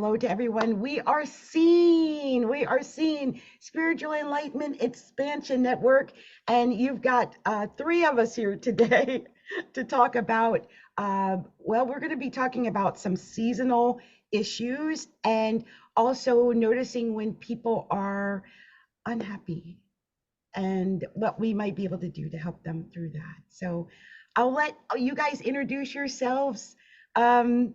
Hello to everyone. We are seen Spiritual Enlightenment Expansion Network, and you've got three of us here today to talk about. Well, we're going to be talking about some seasonal issues and also noticing when people are unhappy and what we might be able to do to help them through that. So, I'll let you guys introduce yourselves. Um,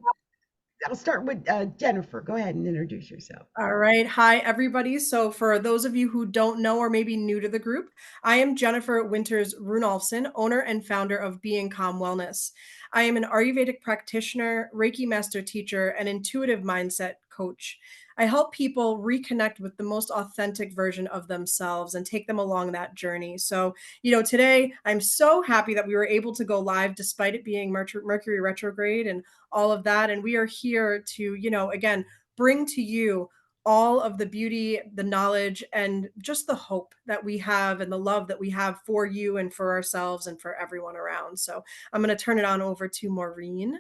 I'll start with Jennifer. Go ahead and introduce yourself. All right. Hi, everybody. So, for those of you who don't know or maybe new to the group, I am Jennifer Winters Runolfsson, owner and founder of Being Calm Wellness. I am an Ayurvedic practitioner, Reiki master teacher, and intuitive mindset coach. I help people reconnect with the most authentic version of themselves and take them along that journey. So, today I'm so happy that we were able to go live despite it being Mercury retrograde and all of that. And we are here to, again, bring to you all of the beauty, the knowledge, and just the hope that we have and the love that we have for you and for ourselves and for everyone around. So I'm going to turn it on over to Maureen.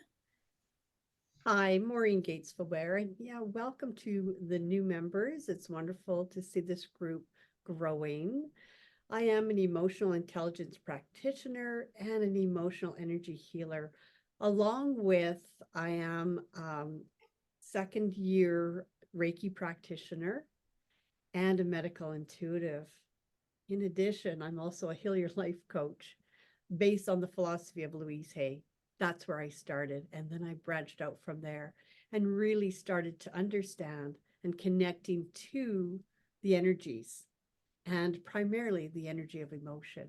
Hi, Maureen Gates-Faubert, and welcome to the new members. It's wonderful to see this group growing. I am an emotional intelligence practitioner and an emotional energy healer, along with I am second year Reiki practitioner and a medical intuitive. In addition, I'm also a Heal Your Life coach based on the philosophy of Louise Hay. That's where I started. And then I branched out from there and really started to understand and connecting to the energies and primarily the energy of emotion.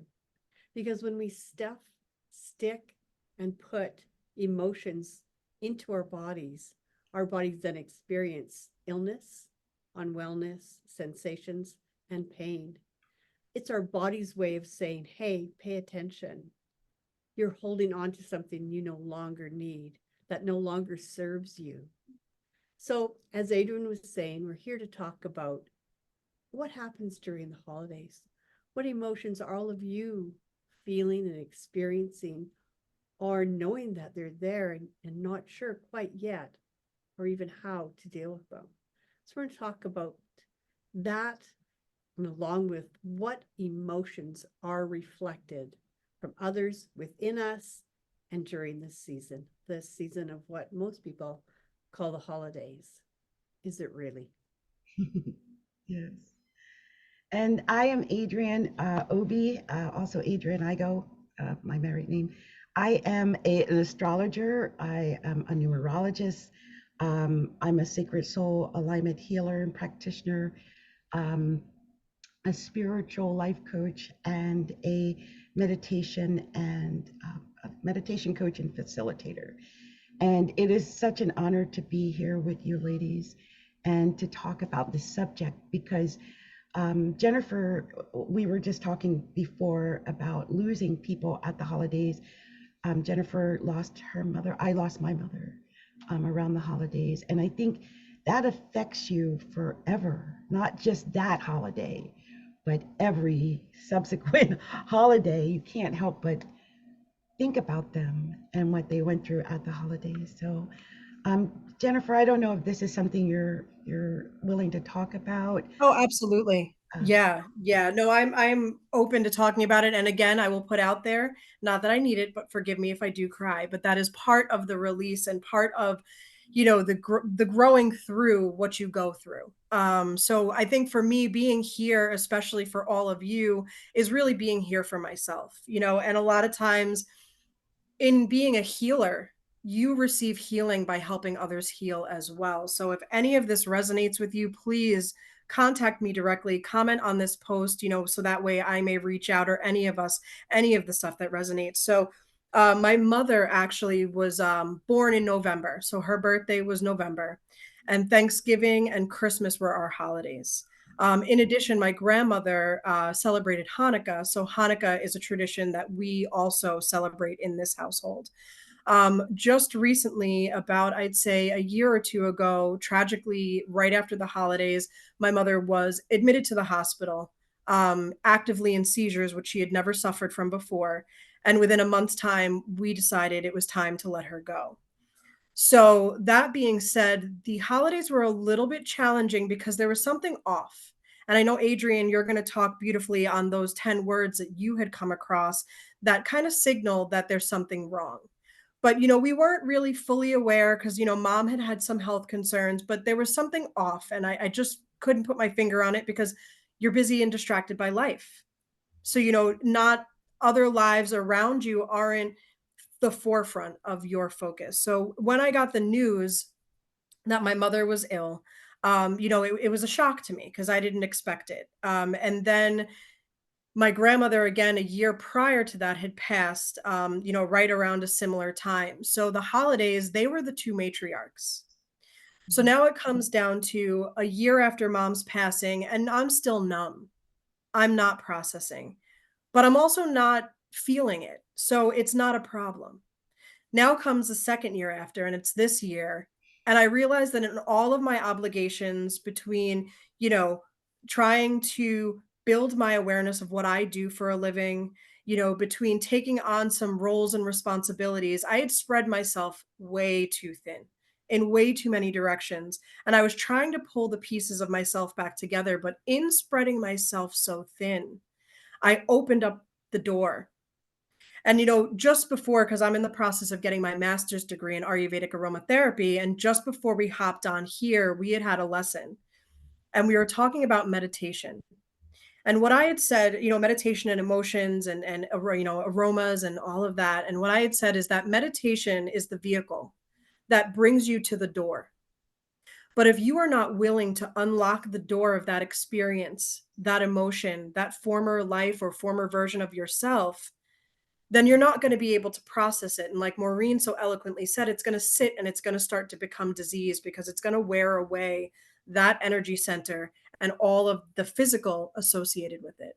Because when we stick, and put emotions into our bodies then experience illness, unwellness, sensations, and pain. It's our body's way of saying, hey, pay attention. You're holding on to something you no longer need, that no longer serves you. So, as Adrian was saying, we're here to talk about what happens during the holidays. What emotions are all of you feeling and experiencing, or knowing that they're there and not sure quite yet, or even how to deal with them. So we're going to talk about that, and along with what emotions are reflected from others within us and during this season of what most people call the holidays. Is it really? Yes. And I am Adrienne Obi, also Adrienne Igo, my married name. I am an astrologer. I am a numerologist. I'm a sacred soul alignment healer and practitioner, um, a spiritual life coach, and a meditation coach and facilitator. And it is such an honor to be here with you ladies and to talk about this subject because Jennifer, we were just talking before about losing people at the holidays. Jennifer lost her mother. I lost my mother around the holidays. And I think that affects you forever, not just that holiday, but every subsequent holiday. You can't help but think about them and what they went through at the holidays. So, Jennifer, I don't know if this is something you're willing to talk about. Oh, absolutely. Uh, Yeah. Yeah. No, I'm open to talking about it. And again, I will put out there, not that I need it, but forgive me if I do cry, but that is part of the release and part of, the growing through what you go through. So I think for me being here, especially for all of you, is really being here for myself, and a lot of times in being a healer, you receive healing by helping others heal as well. So if any of this resonates with you, please contact me directly, comment on this post, so that way I may reach out, or any of us, any of the stuff that resonates. So my mother actually was born in November. So her birthday was November, and Thanksgiving and Christmas were our holidays. In addition, my grandmother celebrated Hanukkah. So Hanukkah is a tradition that we also celebrate in this household. Just recently, about I'd say a year or two ago, tragically, right after the holidays, my mother was admitted to the hospital, actively in seizures, which she had never suffered from before. And within a month's time, we decided it was time to let her go. So that being said, the holidays were a little bit challenging because there was something off. And I know, Adrian, you're going to talk beautifully on those 10 words that you had come across that kind of signaled that there's something wrong. But, we weren't really fully aware because, mom had had some health concerns, but there was something off. And I just couldn't put my finger on it because you're busy and distracted by life. So, not other lives around you aren't the forefront of your focus. So when I got the news that my mother was ill, it was a shock to me because I didn't expect it. And then my grandmother, again, a year prior to that, had passed, right around a similar time. So the holidays, they were the two matriarchs. So now it comes down to a year after mom's passing, and I'm still numb. I'm not processing, but I'm also not feeling it. So it's not a problem. Now comes the second year after, and it's this year. And I realized that in all of my obligations between, you know, trying to build my awareness of what I do for a living, between taking on some roles and responsibilities, I had spread myself way too thin in way too many directions. And I was trying to pull the pieces of myself back together. But in spreading myself so thin, I opened up the door. And, just before, because I'm in the process of getting my master's degree in Ayurvedic aromatherapy, and just before we hopped on here, we had had a lesson and we were talking about meditation. And what I had said, meditation and emotions and aromas and all of that. And what I had said is that meditation is the vehicle that brings you to the door. But if you are not willing to unlock the door of that experience, that emotion, that former life or former version of yourself, then you're not going to be able to process it. And like Maureen so eloquently said, it's going to sit and it's going to start to become disease because it's going to wear away that energy center and all of the physical associated with it.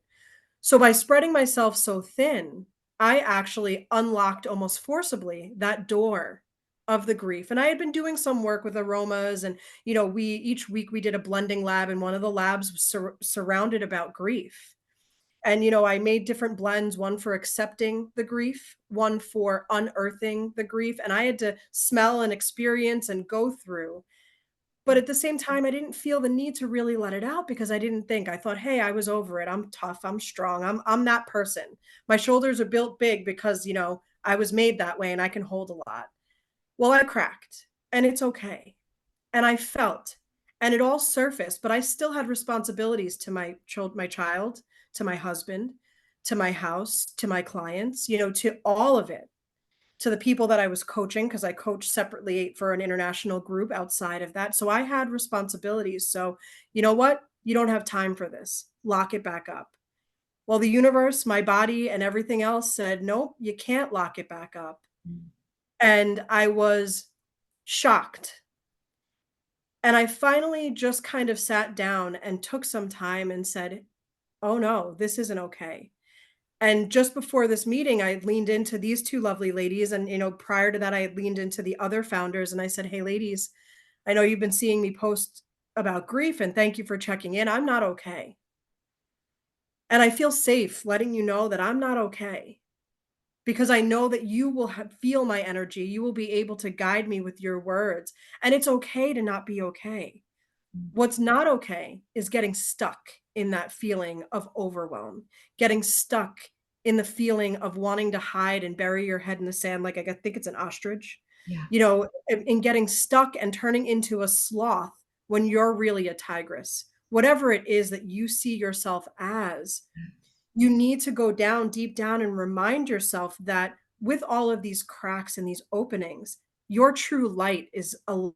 So by spreading myself so thin, I actually unlocked almost forcibly that door of the grief. And I had been doing some work with aromas and, we each week we did a blending lab and one of the labs was surrounded about grief. And, I made different blends, one for accepting the grief, one for unearthing the grief. And I had to smell and experience and go through. But at the same time, I didn't feel the need to really let it out because I didn't think. I thought, hey, I was over it. I'm tough. I'm strong. I'm that person. My shoulders are built big because, I was made that way and I can hold a lot. Well, I cracked and it's okay. And I felt, and it all surfaced, but I still had responsibilities to my child, to my husband, to my house, to my clients, to all of it, to the people that I was coaching, because I coach separately for an international group outside of that. So I had responsibilities. So, you know what? You don't have time for this. Lock it back up. Well, the universe, my body, and everything else said, nope, you can't lock it back up. And I was shocked. And I finally just kind of sat down and took some time and said, oh no, this isn't okay. And just before this meeting, I leaned into these two lovely ladies. And, prior to that, I had leaned into the other founders and I said, hey, ladies, I know you've been seeing me post about grief and thank you for checking in. I'm not okay. And I feel safe letting you know that I'm not okay because I know that you will feel my energy. You will be able to guide me with your words. And it's okay to not be okay. What's not okay is getting stuck in that feeling of overwhelm, getting stuck in the feeling of wanting to hide and bury your head in the sand, like I think it's an ostrich, Yeah. in getting stuck and turning into a sloth when you're really a tigress. Whatever it is that you see yourself as, you need to go down deep down and remind yourself that with all of these cracks and these openings, your true light is allowed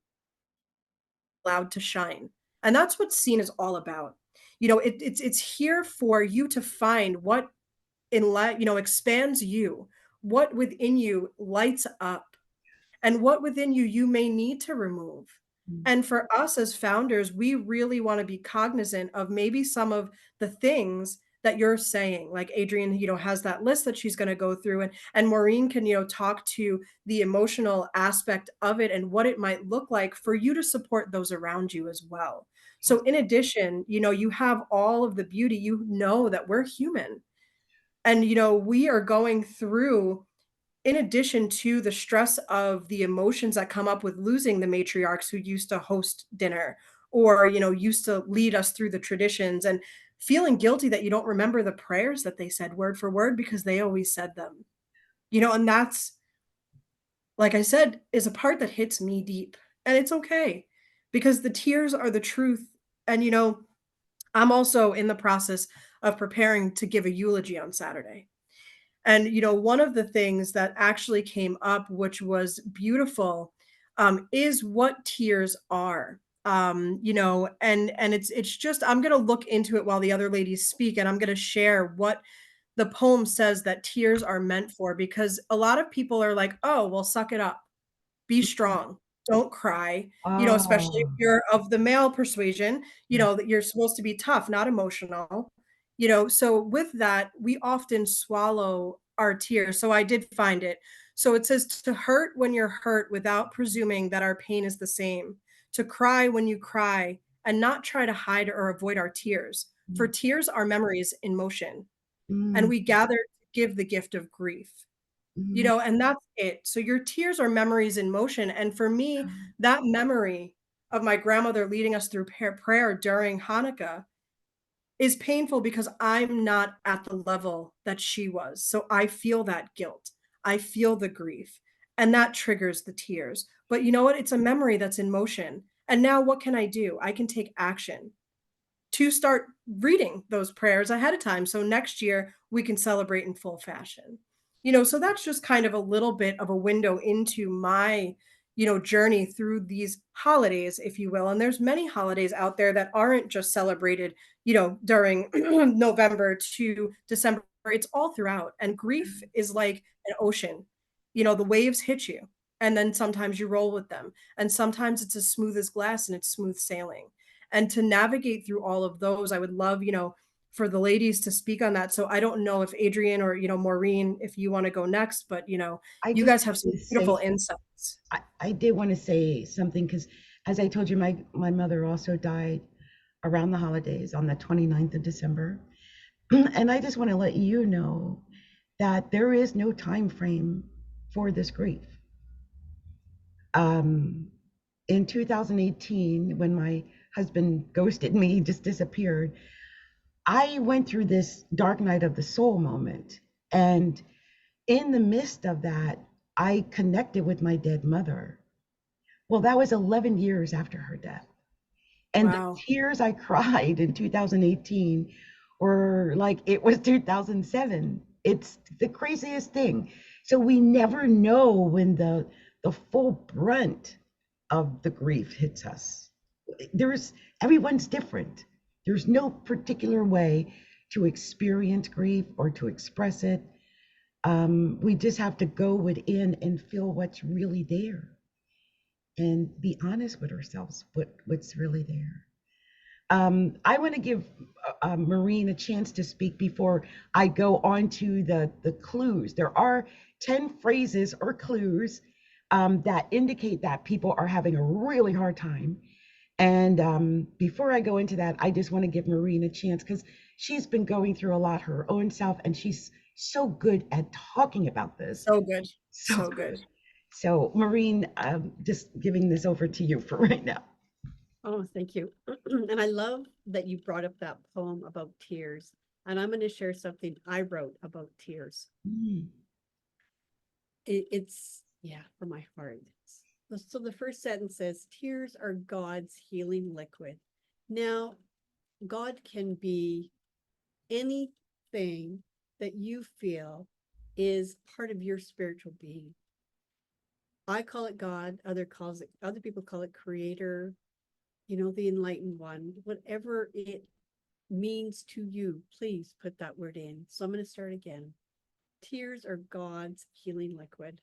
to shine. And that's what Scene is all about. It's here for you to find what expands you, what within you lights up, and what within you may need to remove. And for us as founders, we really want to be cognizant of maybe some of the things that you're saying. Like Adrian, has that list that she's going to go through, and Maureen can, talk to the emotional aspect of it and what it might look like for you to support those around you as well. So in addition, you have all of the beauty, that we're human and, we are going through in addition to the stress of the emotions that come up with losing the matriarchs who used to host dinner or, used to lead us through the traditions, and feeling guilty that you don't remember the prayers that they said word for word because they always said them. And that's, like I said, is a part that hits me deep. And it's okay because the tears are the truth. And, I'm also in the process of preparing to give a eulogy on Saturday. And, one of the things that actually came up, which was beautiful, is what tears are. And it's just, I'm going to look into it while the other ladies speak, and I'm going to share what the poem says that tears are meant for, because a lot of people are like, oh, well, suck it up, be strong, don't cry, especially if Oh, you're of the male persuasion, yeah. that you're supposed to be tough, not emotional. So with that, we often swallow our tears. So I did find it. So it says to hurt when you're hurt without presuming that our pain is the same, to cry when you cry and not try to hide or avoid our tears. For Mm, tears are memories in motion, and mm, we gather to give the gift of grief. mm. And that's it. So your tears are memories in motion. And for me, that memory of my grandmother leading us through prayer during Hanukkah is painful because I'm not at the level that she was. So I feel that guilt. I feel the grief, and that triggers the tears. But you know what? It's a memory that's in motion. And now what can I do? I can take action to start reading those prayers ahead of time. So next year we can celebrate in full fashion. So that's just kind of a little bit of a window into my, journey through these holidays, if you will. And there's many holidays out there that aren't just celebrated, during November to December. It's all throughout. And grief is like an ocean. The waves hit you, and then sometimes you roll with them. And sometimes it's as smooth as glass and it's smooth sailing. And to navigate through all of those, I would love, for the ladies to speak on that. So I don't know if Adrienne or, Maureen, if you want to go next, but, I you just guys have some wanted to say, beautiful insights. I did want to say something because, as I told you, my mother also died around the holidays on the 29th of December. And I just want to let you know that there is no time frame for this grief. Um, in 2018, when my husband ghosted me, just disappeared, I went through this dark night of the soul moment. And in the midst of that, I connected with my dead mother. Well, that was 11 years after her death. And the Wow. tears I cried in 2018 were like it was 2007. It's the craziest thing. So we never know when the full brunt of the grief hits us. There's Everyone's different. There's no particular way to experience grief or to express it. We just have to go within and feel what's really there and be honest with ourselves, what's really there. I want to give Maureen a chance to speak before I go on to the clues. There are 10 phrases or clues that indicate that people are having a really hard time. And before I go into that, I just want to give Maureen a chance because she's been going through a lot her own self, and she's so good at talking about this. So good. So So good. good. So, Maureen, just giving this over to you for right now. Oh, thank you. And I love that you brought up that poem about tears. And I'm going to share something I wrote about tears. Mm, It's, yeah, from my heart. So the first sentence says, tears are God's healing liquid. Now, God can be anything that you feel is part of your spiritual being. I call it God, other people call it creator, the enlightened one, whatever it means to you, please put that word in. So I'm going to start again. Tears are God's healing liquid.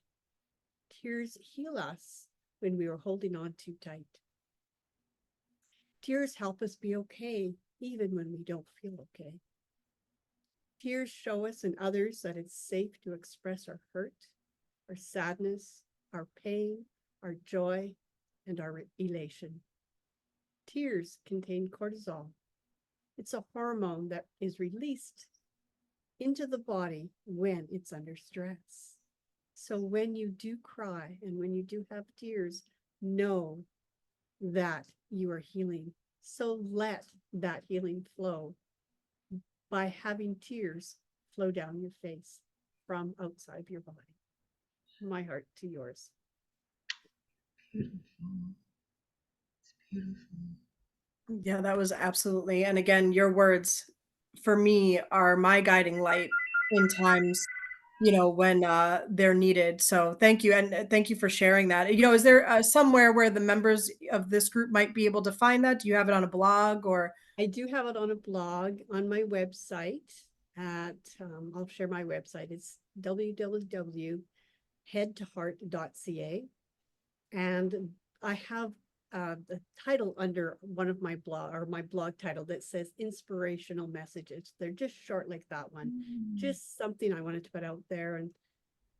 Tears heal us when we are holding on too tight. Tears help us be okay, even when we don't feel okay. Tears show us and others that it's safe to express our hurt, our sadness, our pain, our joy, and our elation. Tears contain cortisol. It's a hormone that is released into the body when it's under stress. So when you do cry and when you do have tears, know that you are healing. So let that healing flow by having tears flow down your face from outside your body. My heart to yours. Beautiful. It's beautiful. Yeah, that was absolutely. And again, your words for me are my guiding light in times, when they're needed. So thank you. And thank you for sharing that. Is there somewhere where the members of this group might be able to find that? Do you have it on a blog or? I do have it on a blog on my website at, I'll share my website. It's www.headtoheart.ca. And I have the title under one of my blog title that says inspirational messages. They're just short like that one. Just something I wanted to put out there, and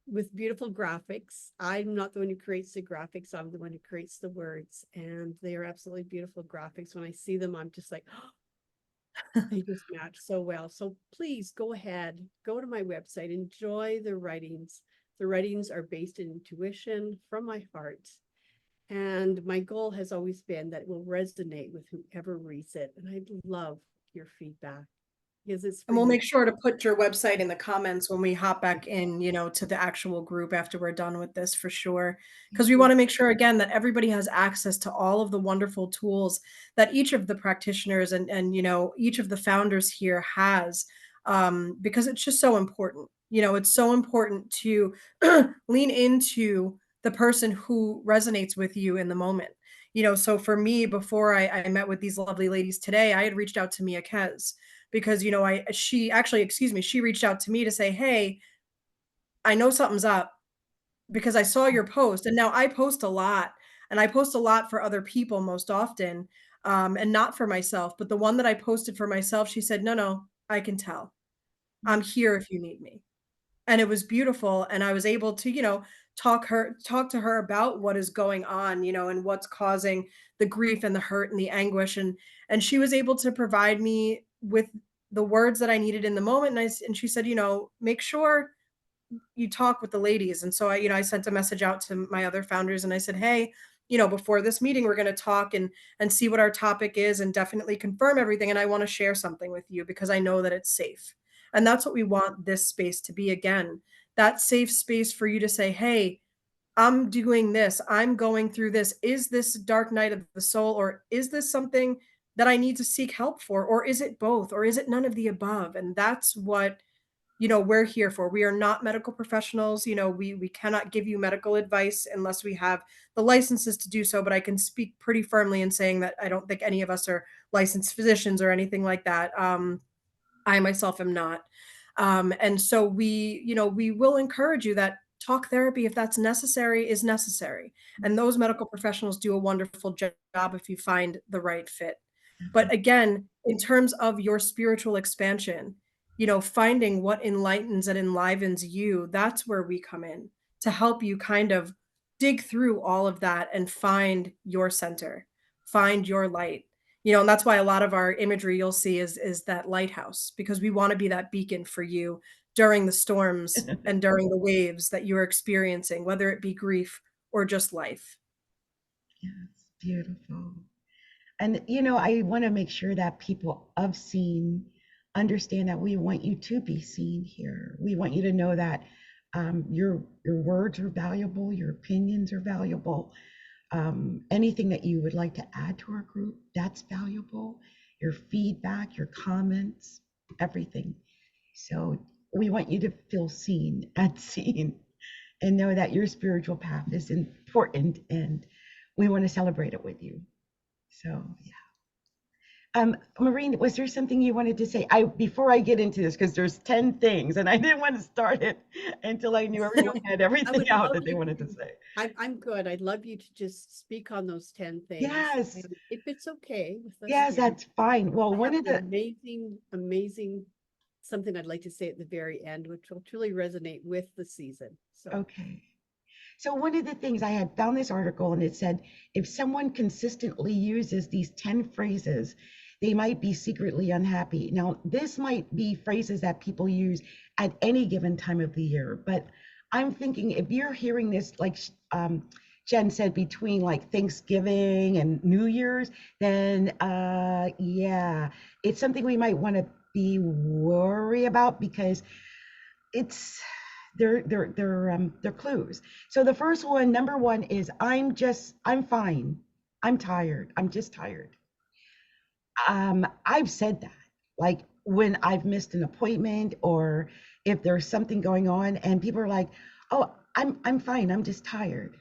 with beautiful graphics. I'm not the one who creates the graphics. I'm the one who creates the words, and they are absolutely beautiful graphics. When I see them, I'm just like, oh, they just match so well. So please go ahead, go to my website, enjoy the writings. The writings are based in intuition from my heart. And my goal has always been that it will resonate with whoever reads it. And I'd love your feedback because it's for And we'll you. make sure to put your website in the comments when we hop back in, to the actual group after we're done with this for sure. Because we want to make sure, again, that everybody has access to all of the wonderful tools that each of the practitioners and each of the founders here has, because it's just so important. It's so important to lean into the person who resonates with you in the moment. So for me, before I met with these lovely ladies today, I had reached out to Mia Kez because she reached out to me to say, hey, I know something's up because I saw your post. And now I post a lot, and I post a lot for other people most often, and not for myself. But the one that I posted for myself, she said, no, I can tell. I'm here if you need me. And it was beautiful, and I was able to talk to her about what is going on, and what's causing the grief and the hurt and the anguish, and she was able to provide me with the words that I needed in the moment. And she said, make sure you talk with the ladies. And so I sent a message out to my other founders, and I said, hey, before this meeting, we're going to talk and see what our topic is and definitely confirm everything. And I want to share something with you because I know that it's safe. And that's what we want this space to be. Again, that safe space for you to say, hey, I'm doing this. I'm going through this. Is this dark night of the soul, or is this something that I need to seek help for? Or is it both? Or is it none of the above? And that's what we're here for. We are not medical professionals. We cannot give you medical advice unless we have the licenses to do so. But I can speak pretty firmly in saying that I don't think any of us are licensed physicians or anything like that. I myself am not. And so we will encourage you that talk therapy, if that's necessary, is necessary. And those medical professionals do a wonderful job if you find the right fit. But again, in terms of your spiritual expansion, finding what enlightens and enlivens you, that's where we come in to help you kind of dig through all of that and find your center, find your light. And that's why a lot of our imagery you'll see is that lighthouse, because we want to be that beacon for you during the storms and during the waves that you're experiencing, whether it be grief or just life. Yes, beautiful. And I want to make sure that people of Seen understand that we want you to be seen here. We want you to know that your words are valuable, your opinions are valuable. Anything that you would like to add to our group, that's valuable. Your feedback, your comments, everything. So we want you to feel seen and seen and know that your spiritual path is important, and we want to celebrate it with you. So yeah. Maureen, was there something you wanted to say? Before I get into this, because there's 10 things, and I didn't want to start it until I knew everyone had everything out that they wanted to say. I'm good. I'd love you to just speak on those 10 things. Yes. And if it's okay with us. Yes, here, that's fine. Well, I one have of an the amazing something I'd like to say at the very end, which will truly resonate with the season. So okay. So one of the things, I had found this article, and it said if someone consistently uses these 10 phrases, they might be secretly unhappy. Now, this might be phrases that people use at any given time of the year, but I'm thinking if you're hearing this, like Jen said, between like Thanksgiving and New Year's, then yeah, it's something we might want to be worry about because it's they're clues. So the first one, number one, is I'm fine. I'm tired. I'm just tired. I've said that, like when I've missed an appointment or if there's something going on and people are like, "Oh, I'm fine. I'm just tired."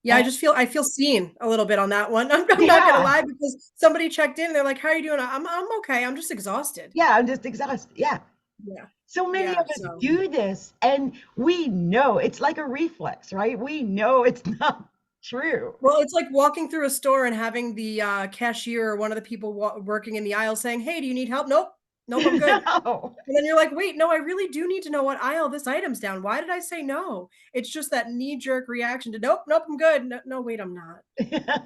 Yeah, And I feel seen a little bit on that one. I'm not gonna yeah, lie because somebody checked in. They're like, "How are you doing?" I'm okay. I'm just exhausted. yeah, I'm just exhausted. Yeah. Yeah, So many yeah. of us So do this and we know it's like a reflex, right? We know it's not true. well, it's like walking through a store and having the cashier or one of the people working in the aisle saying, "Hey, do you need help?" Nope, nope, I'm good. No. And then you're like, "Wait, no, I really do need to know what aisle this item's down. Why did I say no?" It's just that knee jerk reaction to, "Nope, nope, I'm good." No, no, wait, I'm not.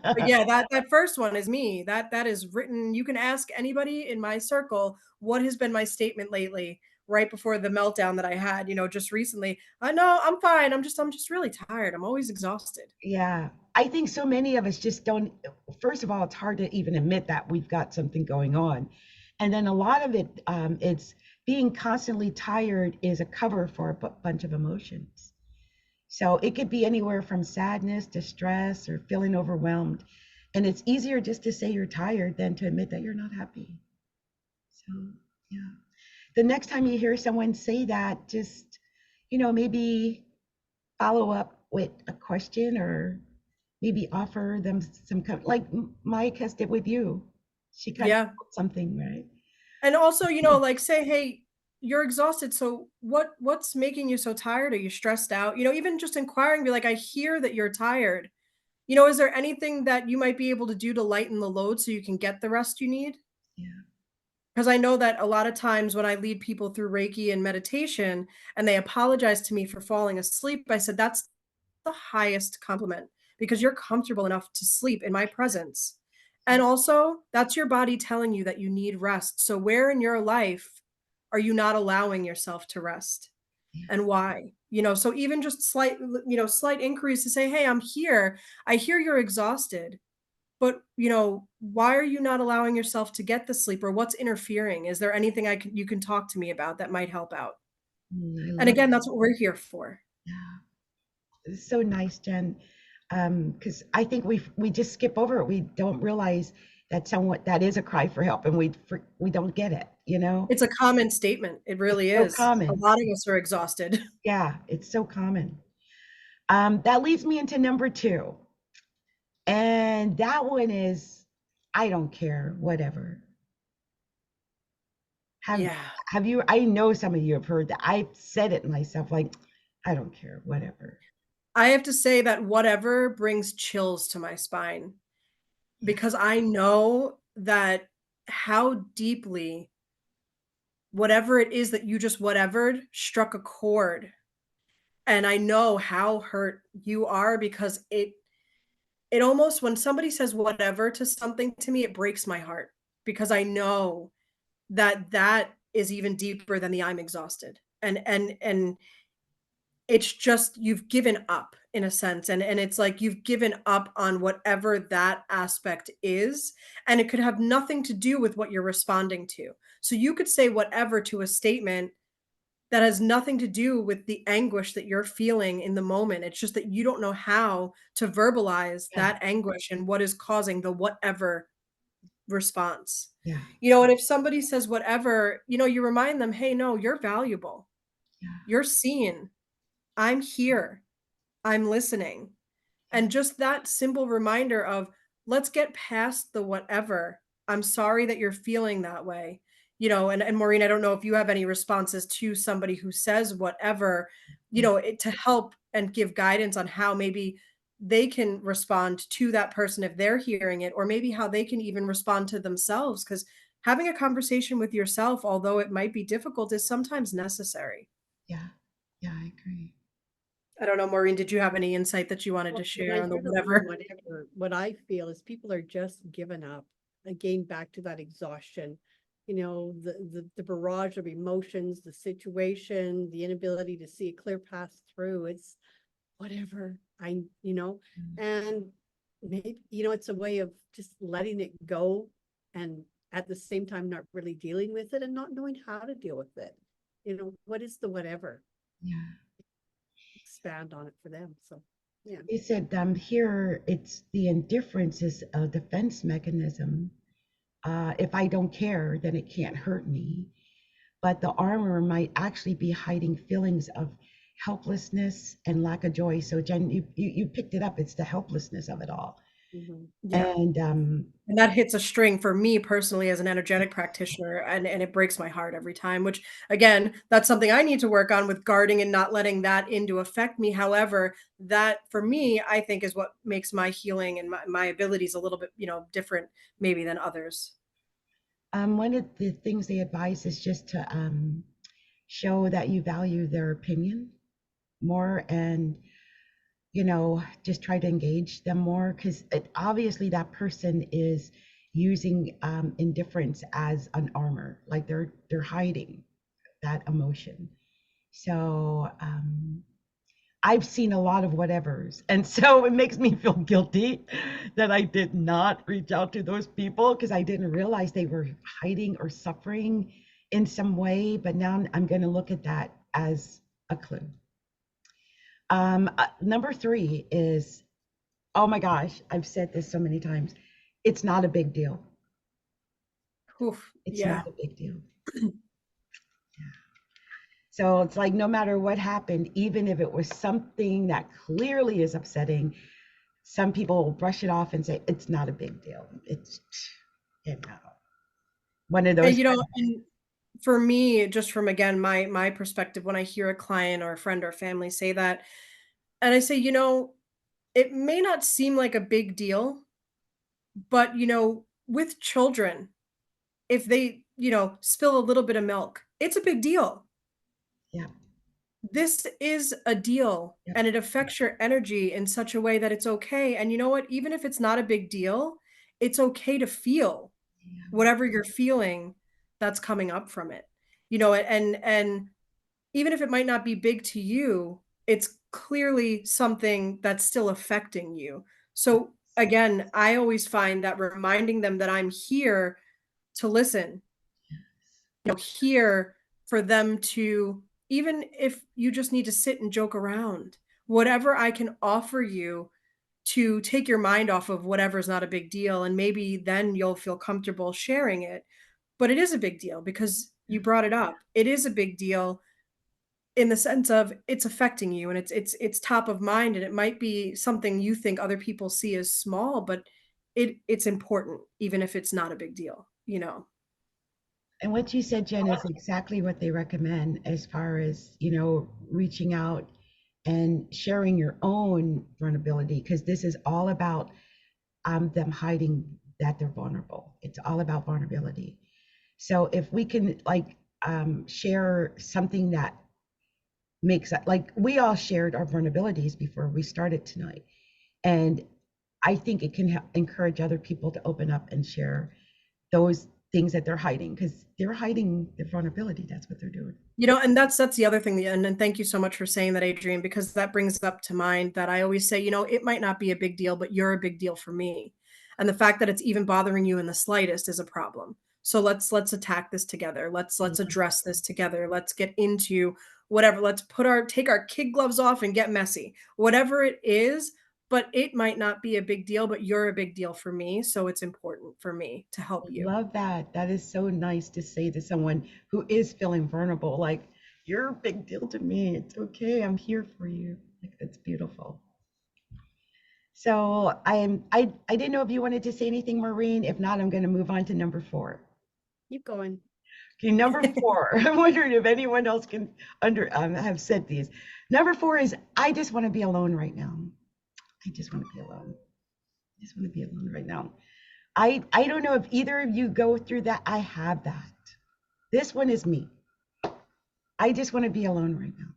But yeah, that first one is me. That is written. You can ask anybody in my circle what has been my statement lately, right before the meltdown that I had, just recently. I know I'm fine. I'm just really tired. I'm always exhausted. Yeah, I think so many of us just don't. First of all, it's hard to even admit that we've got something going on. And then a lot of it, it's being constantly tired is a cover for a bunch of emotions. So it could be anywhere from sadness to stress or feeling overwhelmed. And it's easier just to say you're tired than to admit that you're not happy. So, yeah. The next time you hear someone say that, just, maybe follow up with a question or maybe offer them some like Mike has did with you. She kind of Yeah. felt something, right? And also, like say, hey, you're exhausted. So what's making you so tired? Are you stressed out? Even just inquiring, be like, I hear that you're tired. Is there anything that you might be able to do to lighten the load so you can get the rest you need? Yeah. Because I know that a lot of times when I lead people through Reiki and meditation and they apologize to me for falling asleep, I said, that's the highest compliment because you're comfortable enough to sleep in my presence. And also, that's your body telling you that you need rest. So, where in your life are you not allowing yourself to rest Yeah. and why? So even just slight inquiries to say, hey, I'm here. I hear you're exhausted. But, why are you not allowing yourself to get the sleep or what's interfering? Is there anything you can talk to me about that might help out? I And love again, that's what we're here for. yeah. It's so nice, Jen. Because I think we just skip over it. We don't realize that someone that is a cry for help, and we don't get it. It's a common statement. It It's really so is. A common. lot of us are exhausted. Yeah, it's so common. That leads me into number two, and that one is I don't care, whatever. Have Yeah. have you? I know some of you have heard that. I've said it myself, like I don't care, whatever. I have to say that whatever brings chills to my spine Yeah, because I know that how deeply whatever it is that you just whatevered struck a chord. And I know how hurt you are because it almost when somebody says whatever to something to me, it breaks my heart because I know that that is even deeper than the I'm exhausted. And it's just you've given up in a sense and it's like you've given up on whatever that aspect is and it could have nothing to do with what you're responding to. So you could say whatever to a statement that has nothing to do with the anguish that you're feeling in the moment. It's just that you don't know how to verbalize yeah, that anguish and what is causing the whatever response. yeah, And if somebody says whatever, you remind them, hey, no, you're valuable. yeah, You're seen. I'm here. I'm listening. yeah, And just that simple reminder of let's get past the whatever. I'm sorry that you're feeling that way. And Maureen, I don't know if you have any responses to somebody who says whatever, yeah, to help and give guidance on how maybe they can respond to that person if they're hearing it, or maybe how they can even respond to themselves. Because having a conversation with yourself, although it might be difficult, is sometimes necessary. yeah, yeah, I agree. I don't know, Maureen, did you have any insight that you wanted to Well, when share I on the hear the word whatever? whatever, what I feel is people are just given up. Again, back to that exhaustion. you know, the barrage of emotions, the situation, the inability to see a clear path through. It's whatever, you know, and maybe, you know, it's a way of just letting it go and at the same time not really dealing with it and not knowing how to deal with it. You know, what is the whatever? Yeah. Expand on it for them. So yeah. They said here it's the indifference is a defense mechanism. If I don't care, then it can't hurt me. But the armor might actually be hiding feelings of helplessness and lack of joy. So Jen, you picked it up. It's the helplessness of it all. Yeah. And And that hits a string for me personally as an energetic practitioner, and it breaks my heart every time, which again, that's something I need to work on with guarding and not letting that into affect me. However, that for me, I think is what makes my healing and my abilities a little bit, you know, different maybe than others. one of the things they advise is just to show that you value their opinion more, and just try to engage them more, because obviously that person is using indifference as an armor, like they're hiding that emotion. So I've seen a lot of whatevers, and so it makes me feel guilty that I did not reach out to those people, because I didn't realize they were hiding or suffering in some way. But now I'm going to look at that as a clue. Number 3 is, oh my gosh, I've said this so many times. It's not a big deal. Oof, It's yeah. not a big deal. So it's like no matter what happened, even if it was something that clearly is upsetting, some people will brush it off and say it's not a big deal. It's, one of And those. you know, and for me, just from again my perspective, when I hear a client or a friend or family say that, and I say, you know, it may not seem like a big deal, but you know, with children, if they, you know, spill a little bit of milk, it's a big deal. Yeah, This is a deal, yeah, and it affects your energy in such a way that it's okay. And you know what? Even if it's not a big deal, it's okay to feel yeah. whatever you're feeling that's coming up from it. You know, and even if it might not be big to you, it's clearly something that's still affecting you. So again, I always find that reminding them that I'm here to listen, you know, here for them to, even if you just need to sit and joke around, whatever I can offer you to take your mind off of whatever's not a big deal. And maybe then you'll feel comfortable sharing it. But it is a big deal because you brought it up. It is a big deal in the sense of it's affecting you, and it's top of mind, and it might be something you think other people see as small, but it's important even if it's not a big deal, you know. And what you said, Jen, is exactly what they recommend as far as, reaching out and sharing your own vulnerability, because this is all about them hiding that they're vulnerable. It's all about vulnerability. So if we can share something that makes it, like we all shared our vulnerabilities before we started tonight. And I think it can encourage other people to open up and share those things that they're hiding, because they're hiding their vulnerability. That's what they're doing. You know, and that's the other thing, and thank you so much for saying that, Adrian, because that brings up to mind that I always say, you know, it might not be a big deal, but you're a big deal for me. And the fact that it's even bothering you in the slightest is a problem. So let's attack this together. Let's Yeah. address this together. Let's get into whatever. Let's take our kid gloves off and get messy. Whatever it is, but it might not be a big deal, but you're a big deal for me, so it's important for me to help you. Love that. That is so nice to say to someone who is feeling vulnerable, like, you're a big deal to me. It's okay. I'm here for you. Like, that's beautiful. So I didn't know if you wanted to say anything, Maureen. If not, I'm going to move on to number 4. Keep going. Okay, number 4. I'm wondering if anyone else can have said these. Number 4 is, I just want to be alone right now. I just want to be alone. I just want to be alone right now. I don't know if either of you go through that. I have that. This one is me. I just want to be alone right now.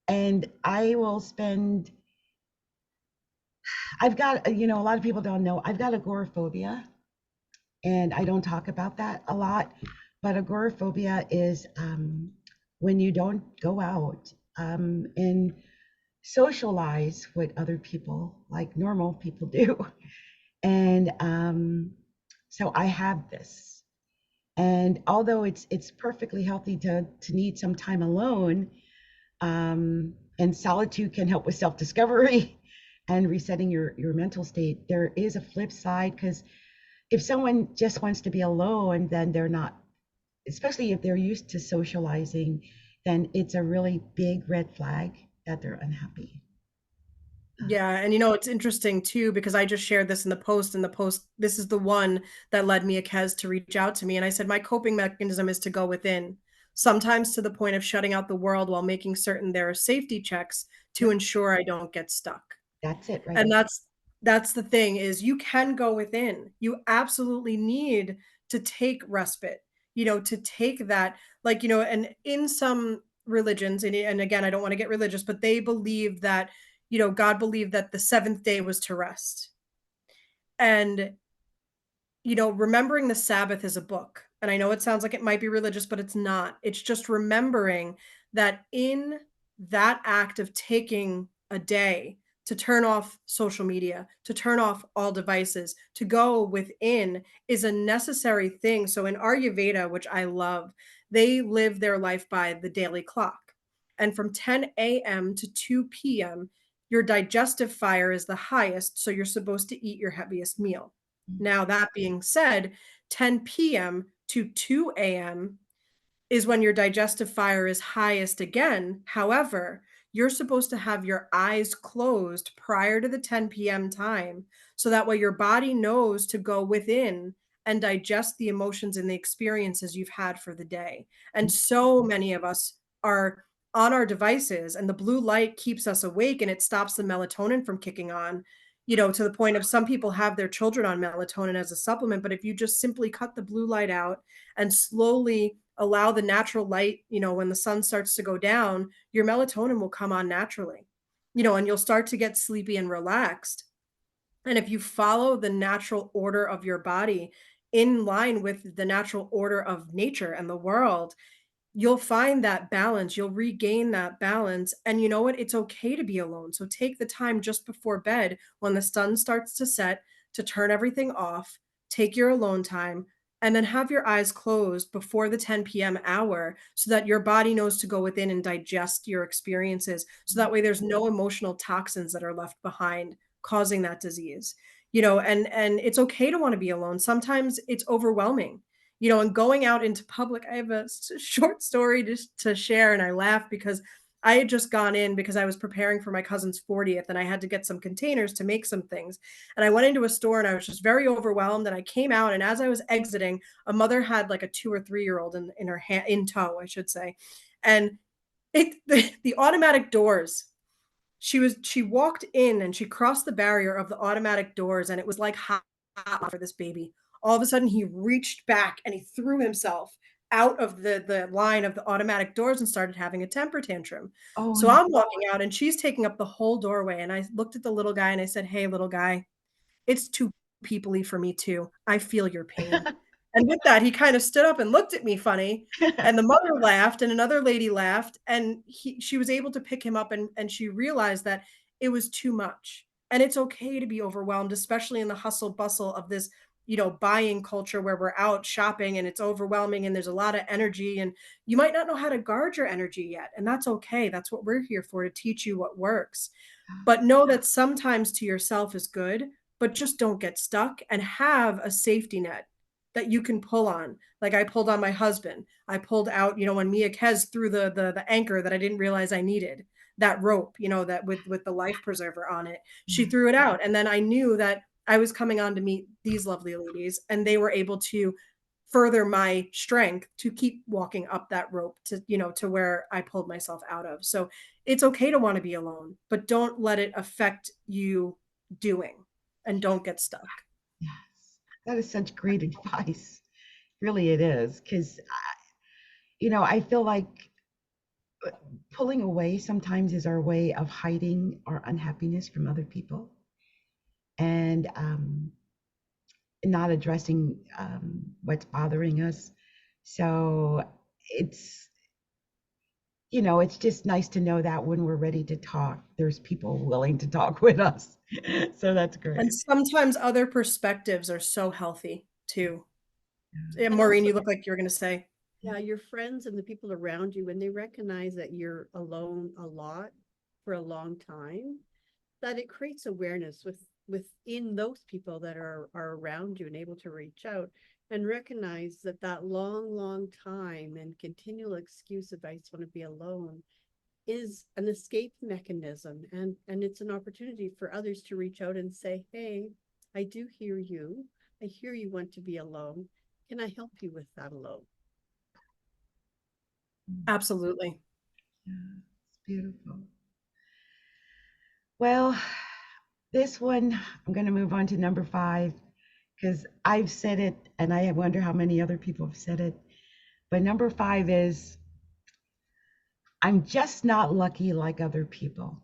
And I will spend, I've got, a lot of people don't know, I've got agoraphobia, and I don't talk about that a lot, But agoraphobia is when you don't go out and socialize with other people like normal people do. And so I have this. And although it's perfectly healthy to need some time alone, and solitude can help with self-discovery and resetting your mental state, there is a flip side, because if someone just wants to be alone, then they're not, especially if they're used to socializing, then it's a really big red flag that they're unhappy. Yeah, and it's interesting too because I just shared this in the post. And the post, this is the one that led me, Akez, to reach out to me. And I said, my coping mechanism is to go within, sometimes to the point of shutting out the world while making certain there are safety checks to Yep, ensure I don't get stuck. that's it right And there. that's the thing is you can go within. You absolutely need to take respite, to take that, like, and in some religions, and again, I don't want to get religious, but they believe that, God believed that the seventh day was to rest. And, remembering the Sabbath is a book. And I know it sounds like it might be religious, but it's not. It's just remembering that in that act of taking a day to turn off social media, to turn off all devices, to go within is a necessary thing. So in Ayurveda, which I love, they live their life by the daily clock. And from 10 a.m. to 2 p.m., your digestive fire is the highest. So you're supposed to eat your heaviest meal. Now, that being said, 10 p.m. to 2 a.m. is when your digestive fire is highest again. However, you're supposed to have your eyes closed prior to the 10 p.m. time. So that way your body knows to go within and digest the emotions and the experiences you've had for the day. And so many of us are on our devices, and the blue light keeps us awake and it stops the melatonin from kicking on, to the point of some people have their children on melatonin as a supplement. But if you just simply cut the blue light out and slowly allow the natural light, when the sun starts to go down, your melatonin will come on naturally, and you'll start to get sleepy and relaxed. And if you follow the natural order of your body in line with the natural order of nature and the world, you'll find that balance, you'll regain that balance. And you know what? It's okay to be alone. So take the time just before bed when the sun starts to set to turn everything off, take your alone time, and then have your eyes closed before the 10 p.m. hour so that your body knows to go within and digest your experiences. So that way there's no emotional toxins that are left behind causing that disease. And it's okay to want to be alone. Sometimes it's overwhelming, and going out into public. I have a short story to share, and I laugh because I had just gone in because I was preparing for my cousin's 40th and I had to get some containers to make some things. And I went into a store and I was just very overwhelmed. And I came out, and as I was exiting, a mother had like a 2 or 3 year old in her hand, in tow, I should say. And the automatic doors, she walked in and she crossed the barrier of the automatic doors, and it was like hot for this baby. All of a sudden he reached back and he threw himself out of the line of the automatic doors and started having a temper tantrum. Oh So no. I'm walking out and she's taking up the whole doorway, and I looked at the little guy and I said, "Hey, little guy, it's too peoply for me too. I feel your pain." And with that, he kind of stood up and looked at me funny. And the mother laughed, and another lady laughed, and she was able to pick him up, and she realized that it was too much. And it's okay to be overwhelmed, especially in the hustle bustle of this, buying culture where we're out shopping and it's overwhelming and there's a lot of energy, and you might not know how to guard your energy yet. And that's okay. That's what we're here for, to teach you what works. But know that sometimes to yourself is good, but just don't get stuck and have a safety net that you can pull on. Like I pulled on my husband. I pulled out, when Mia Kez threw the anchor that I didn't realize I needed, that rope, that with the life preserver on it. She threw it out. And then I knew that I was coming on to meet these lovely ladies, and they were able to further my strength to keep walking up that rope to, to where I pulled myself out of. So it's okay to want to be alone, but don't let it affect you doing, and don't get stuck. Yes, that is such great advice. Really, it is. Because, I feel like pulling away sometimes is our way of hiding our unhappiness from other people, and not addressing what's bothering us. So it's, it's just nice to know that when we're ready to talk, there's people willing to talk with us. So that's And great. sometimes other perspectives are so healthy too. Yeah, And Maureen, also, you look like you're going to say. yeah, your friends and the people around you, when they recognize that you're alone a lot for a long time, that it creates awareness within those people that are around you and able to reach out and recognize that that long time and continual excuse of I just want to be alone is an escape mechanism, and it's an opportunity for others to reach out and say, hey, I do hear you. I hear you want to be alone. Can I help you with that alone? Absolutely. Yeah, it's beautiful. Well, this one, I'm going to move on to number 5 because I've said it and I wonder how many other people have said it. But number 5 is I'm just not lucky like other people.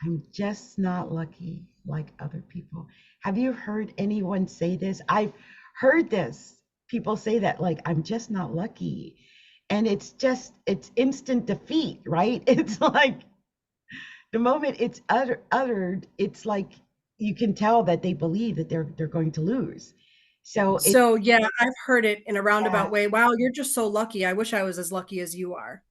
I'm just not lucky like other people. Have you heard anyone say this? I've heard this. People say that, like, I'm just not lucky. And it's instant defeat, right? It's like the moment it's uttered, it's like you can tell that they believe that they're going to lose. So it's, So, yeah, I've heard it in a yeah. roundabout way. Wow, you're just so lucky. I wish I was as lucky as you are.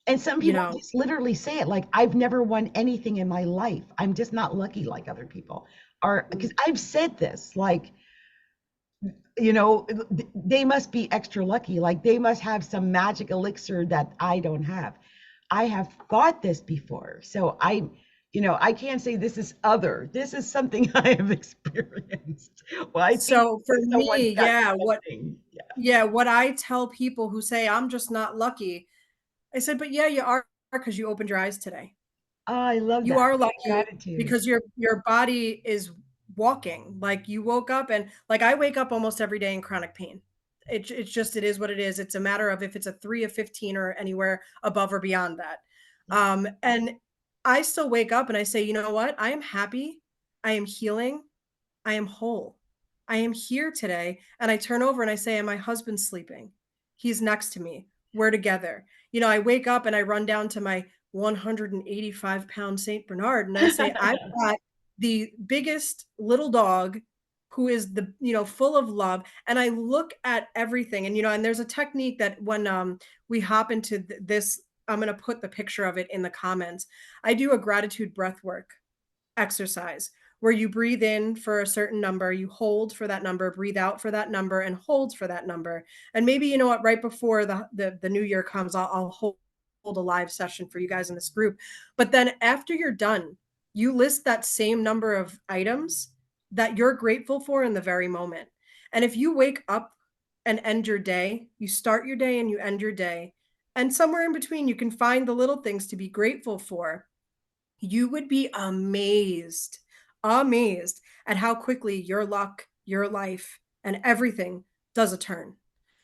And some You people know, just literally say it like, I've never won anything in my life. I'm just not lucky like other people. Or because I've said this, like, they must be extra lucky. Like they must have some magic elixir that I don't have. I have thought this before. So I can't say this is other. This is something I have experienced. Well, I think so for someone's me, got yeah, something. Yeah. what I tell people who say I'm just not lucky, I said, but yeah, you are because you opened your eyes today. Oh, I love You that. are lucky Gratitude. because your body is walking. Like you woke up and like I wake up almost every day in chronic pain. It's just it is what it is. It's a matter of if it's a 3 of 15 or anywhere above or beyond that. Yeah. And I still wake up and I say, you know what? I am happy. I am healing. I am whole. I am here today. And I turn over and I say, and my husband's sleeping. He's next to me. We're together. I wake up and I run down to my 185-pound St. Bernard and I say, I've got the biggest little dog who is full of love. And I look at everything. And there's a technique that when we hop into this, I'm going to put the picture of it in the comments. I do a gratitude breath work exercise where you breathe in for a certain number, you hold for that number, breathe out for that number, and hold for that number. And maybe you know what, right before the new year comes, I'll hold a live session for you guys in this group. But then after you're done, you list that same number of items that you're grateful for in the very moment. And if you wake up and end your day, you start your day and you end your day, and somewhere in between, you can find the little things to be grateful for. You would be amazed at how quickly your luck, your life, and everything does a turn.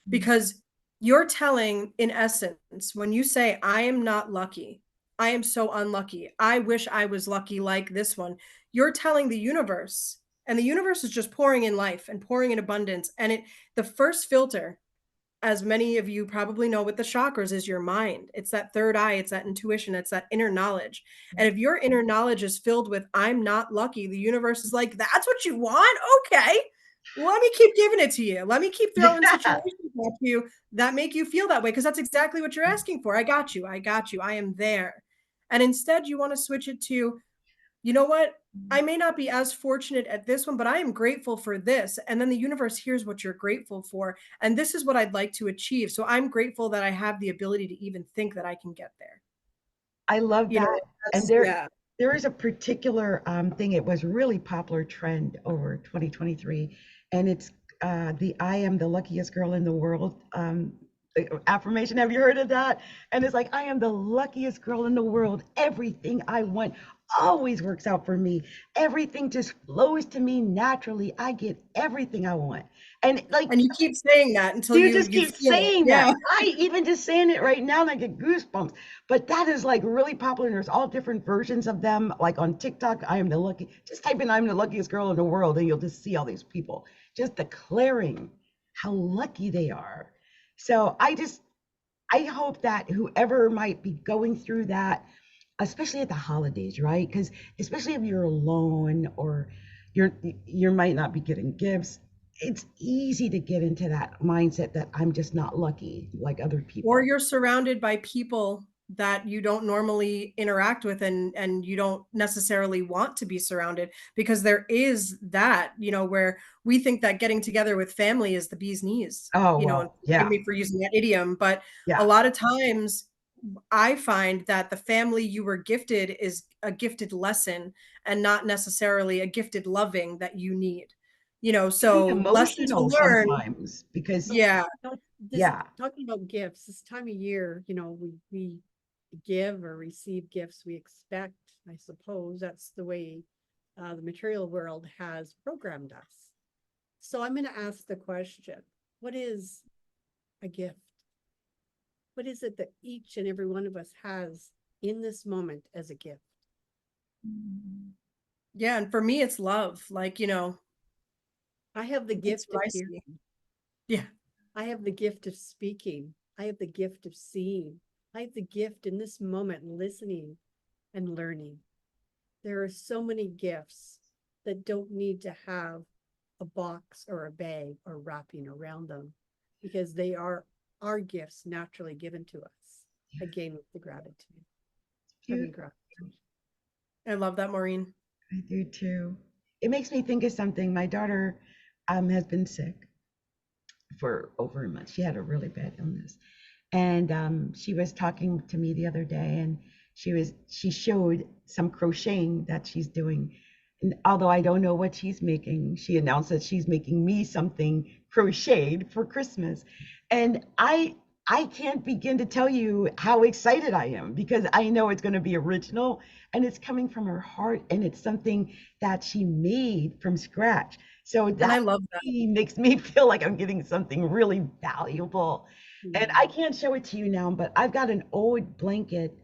Because you're telling, in essence, when you say, I am not lucky, I am so unlucky, I wish I was lucky like this one, you're telling the universe, and the universe is just pouring in life and pouring in abundance. And the first filter, as many of you probably know with the chakras, is your mind. It's that third eye, it's that intuition, it's that inner knowledge. And if your inner knowledge is filled with, I'm not lucky, the universe is like, that's what you want? Okay. Let me keep giving it to you. Let me keep throwing Yeah. situations at you that make you feel that way because that's exactly what you're asking for. I got you. I got you. I am there. And instead, you want to switch it to, you know what? I may not be as fortunate at this one, but I am grateful for this. And then the universe hears what you're grateful for. And this is what I'd like to achieve. So I'm grateful that I have the ability to even think that I can get there. I love You know, that. And that's, yeah. there is a particular thing. It was really popular trend over 2023, and it's the "I am the luckiest girl in the world" affirmation. Have you heard of that? And it's like, I am the luckiest girl in the world. Everything I want, always works out for me. Everything just flows to me naturally. I get everything I want. And like, And you keep saying that until you you just you keep feel it. saying that. Yeah. I even just saying it right now and I get goosebumps. But that is like really popular. And there's all different versions of them. Like on TikTok, just type in I'm the luckiest girl in the world and you'll just see all these people just declaring how lucky they are. So I hope that whoever might be going through that, especially at the holidays, right? Because especially if you're alone or you're you might not be getting gifts, it's easy to get into that mindset that I'm just not lucky like other Or people. you're surrounded by people that you don't normally interact with, and you don't necessarily want to be surrounded, because there is that, where we think that getting together with family is the bee's knees, Oh and well, forgive yeah, me for using that idiom, but a yeah. lot of times I find that the family you were gifted is a gifted lesson and not necessarily a gifted loving that you need. Even So lesson to emotional learn. sometimes because So, Yeah. this yeah. talking about gifts, this time of year, we give or receive gifts we expect. I suppose that's the way the material world has programmed us. So I'm going to ask the question, what is a gift? What is it that each and every one of us has in this moment as a gift? Yeah, and for me it's love. I have the That's gift of what I hearing. see. Yeah. I have the gift of speaking. I have the gift of seeing. I have the gift in this moment listening and learning. There are so many gifts that don't need to have a box or a bag or wrapping around them because they are our gifts naturally given to us. Again, with the gratitude, having Beautiful. gratitude. I love that, Maureen. I do too. It makes me think of something. My daughter has been sick for over a month. She had a really bad illness. And she was talking to me the other day and she showed some crocheting that she's doing. And although I don't know what she's making, she announced that she's making me something crocheted for Christmas. And I can't begin to tell you how excited I am because I know it's going to be original and it's coming from her heart and it's something that she made from scratch. So And I that love that. makes me feel like I'm getting something really valuable. And I Mm. can't show it to you now, but I've got an old blanket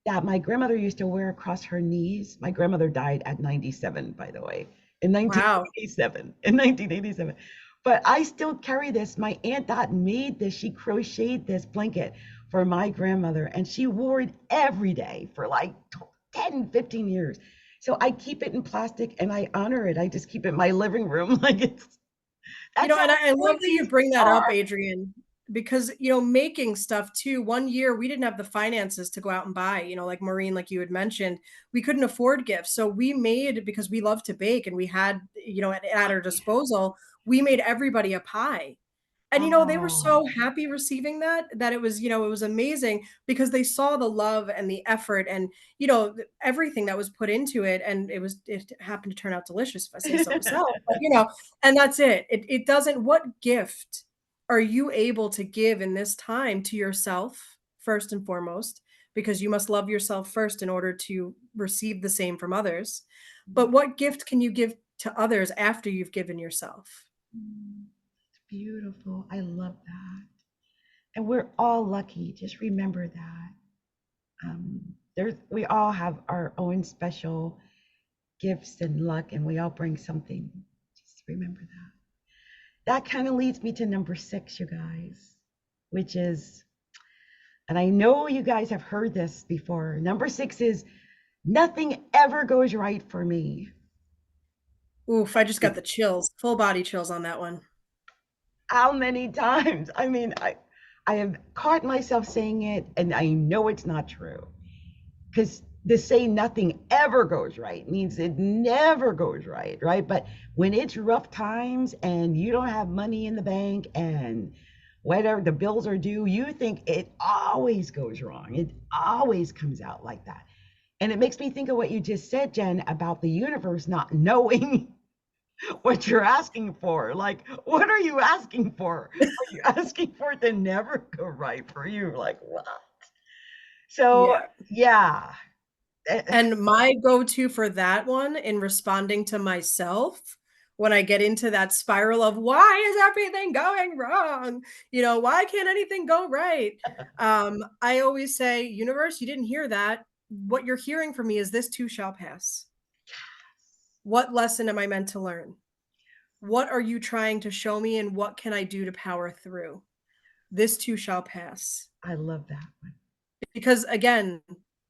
that my grandmother used to wear across her knees. My grandmother died at 97, by the way, in Wow. 1987. In 1987. But I still carry this. My Aunt Dot made this. She crocheted this blanket for my grandmother, and she wore it every day for like 10, 15 years. So I keep it in plastic and I honor it. I just keep it in my living room. Like that's how And I love important that you these bring that up, are. Adrian, because, making stuff too. One year we didn't have the finances to go out and buy, like Maureen, like you had mentioned, we couldn't afford gifts. So we made, because we love to bake and we had, at our disposal, we made everybody a pie. And they were so Oh, happy receiving that it was amazing because they saw the love and the effort and everything that was put into it, and it happened to turn out delicious, if I say so myself. But and that's it. It doesn't. What gift are you able to give in this time to yourself first and foremost, because you must love yourself first in order to receive the same from others. But what gift can you give to others after you've given yourself? it's beautiful. I love that. And we're all lucky. Just remember that. We all have our own special gifts and luck, and we all bring something. Just remember that. That kind of leads me to number 6, you guys, which is, and I know you guys have heard this before. Number 6 is nothing ever goes right for me. Oof, I just got the chills, full body chills on that one. How many times? I mean, I have caught myself saying it, and I know it's not true. Because to say nothing ever goes right means it never goes right, right? But when it's rough times and you don't have money in the bank and whatever the bills are due, you think it always goes wrong. It always comes out like that. And it makes me think of what you just said, Jen, about the universe not knowing what you're asking for. Like, what are you asking for? Are you asking for it to never go right for you? Like, what? So, Yeah. yeah, And my go-to for that one in responding to myself when I get into that spiral of why is everything going wrong? Why can't anything go right? I always say, universe, you didn't hear that. What you're hearing from me is this too shall pass. What lesson am I meant to learn? What are you trying to show me and what can I do to power through? This too shall pass. I love that one. Because again,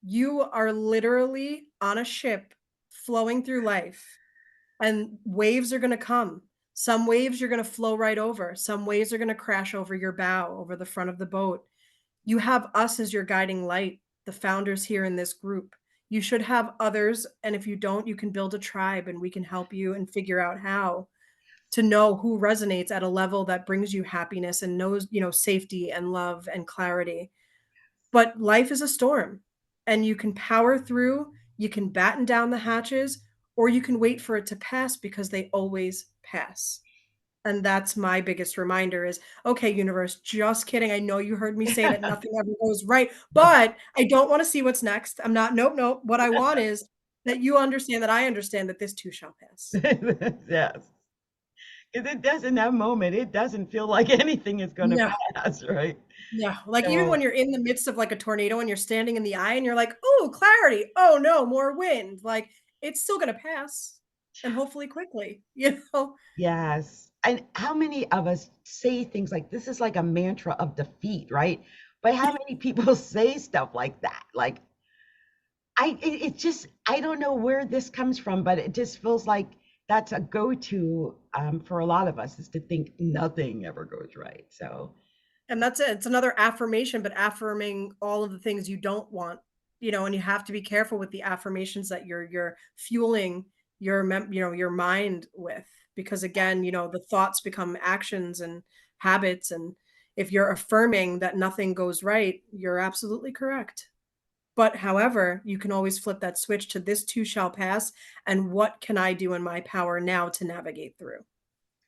you are literally on a ship flowing through life, and waves are going to come. Some waves you're going to flow right over. Some waves are going to crash over your bow, over the front of the boat. You have us as your guiding light, the founders here in this group. You should have others. And if you don't, you can build a tribe and we can help you and figure out how to know who resonates at a level that brings you happiness and knows, safety and love and clarity. But life is a storm and you can power through, you can batten down the hatches, or you can wait for it to pass because they always pass. And that's my biggest reminder is, okay, universe, just kidding. I know you heard me say that nothing ever goes right, but I don't want to see what's next. I'm not, nope, nope. What I want is that you understand that I understand that this too shall pass. Yes. Because it does in that moment, it doesn't feel like anything is going to No, pass, right? no. Like even when So, you're in the midst of like a tornado and you're standing in the eye and you're like, oh, clarity. Oh no, more wind. Like it's still gonna pass and hopefully quickly, yes. And how many of us say things like this is like a mantra of defeat, right? But how many people say stuff like that? Like, it just, I don't know where this comes from, but it just feels like that's a go-to for a lot of us is to think nothing ever goes right. So, And that's it. It's another affirmation, but affirming all of the things you don't want, and you have to be careful with the affirmations that you're fueling your mind with, because again, the thoughts become actions and habits. And if you're affirming that nothing goes right, you're absolutely correct. But however, you can always flip that switch to this too shall pass. And what can I do in my power now to navigate through?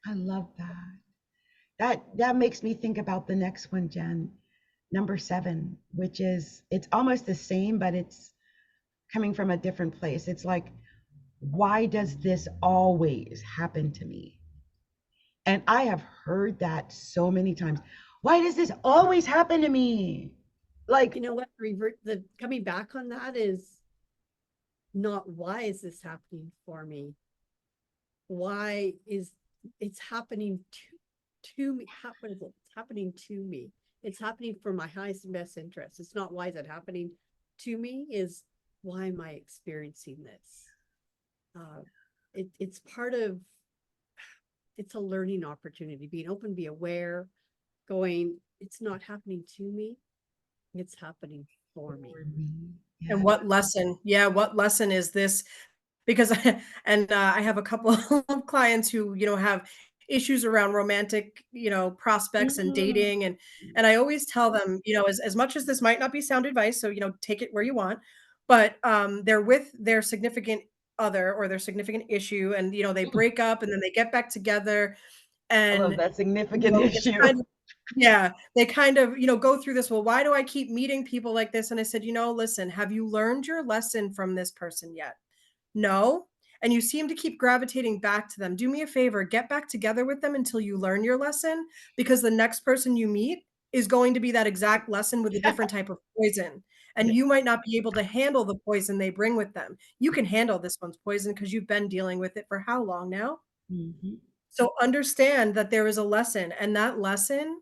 I love that. That makes me think about the next one, Jen, number 7, which is it's almost the same, but it's coming from a different place. It's like, why does this always happen to me? And I have heard that so many times. Why does this always happen to me? Like, You know what? The coming back on that is not why is this happening for me? Why is it's happening to me? What is it? It's happening to me. It's happening for my highest and best interest. It's not why is it happening to me, is why am I experiencing this? It's part of, it's a learning opportunity, being open, be aware, going, it's not happening to me, it's happening for me. And yeah. what lesson? Yeah, what lesson is this? Because I have a couple of clients who, have issues around romantic, prospects and Mm. dating. And I always tell them, as much as this might not be sound advice, so, take it where you want, but they're with their significant other or their significant issue and, they break up and then they get back together I love and, that significant it's issue. kind of, yeah, they kind of, go through this. Well, why do I keep meeting people like this? And I said, listen, have you learned your lesson from this person yet? No. And you seem to keep gravitating back to them. Do me a favor, get back together with them until you learn your lesson, because the next person you meet is going to be that exact lesson with a different type of poison. And Yeah. you might not be able to handle the poison they bring with them. You can handle this one's poison because you've been dealing with it for how long now? Mhm. So understand that there is a lesson, and that lesson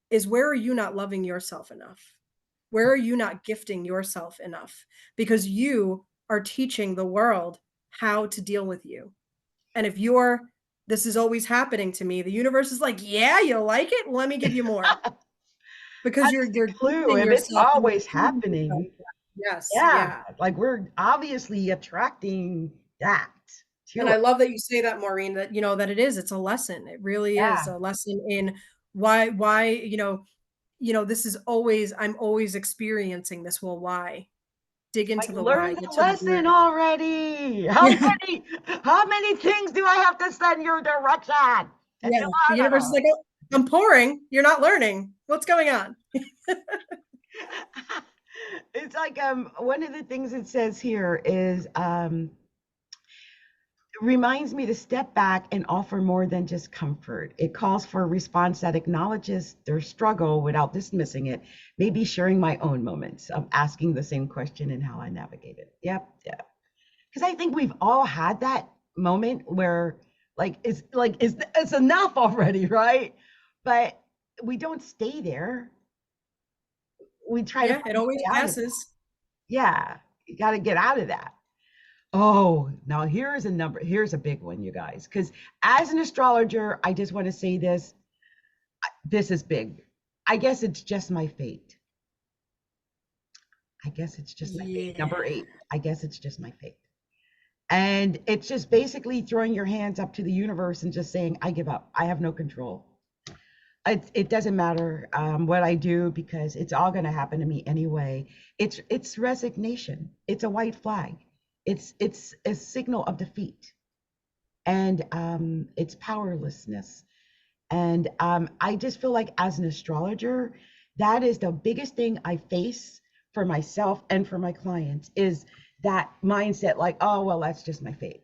is, where are you not loving yourself enough? Where are you not gifting yourself enough? Because you are teaching the world how to deal with you. And if this is always happening to me, the universe is like, yeah, you like it? Let me give you more. Because That's you're the clue. gifting If it's yourself and you're always treating yourself. happening, Yes, yeah, yeah. like we're obviously attracting that And to I us. love that you say that, Maureen, that, that it's a lesson. It really is Yeah. a lesson in why, this is always, I'm always experiencing this. Well, why? Dig into Like, the why, learn get the to the lesson where. already. Yeah. How many things do I have to send your direction Yeah. until The I don't universe is know? like, oh, I'm pouring. You're not learning. What's going on? It's like one of the things it says here is reminds me to step back and offer more than just comfort. It calls for a response that acknowledges their struggle without dismissing it, maybe sharing my own moments of asking the same question and how I navigate it. Yep, yeah. Because I think we've all had that moment where it's enough already, right? But we don't stay there. We try to Yeah, find it a always way out of that. passes. Yeah, you got to get out of that. Oh, now here's a big one, you guys. Because as an astrologer, I just want to say this. This is big. I guess it's just my fate. I guess it's just my fate. Yeah. Number 8. I guess it's just my fate. And it's just basically throwing your hands up to the universe and just saying, I give up. I have no control. It doesn't matter what I do because it's all going to happen to me anyway. It's resignation. It's a white flag. It's a signal of defeat, and it's powerlessness. And I just feel like as an astrologer, that is the biggest thing I face for myself and for my clients is that mindset, like, oh well, that's just my fate.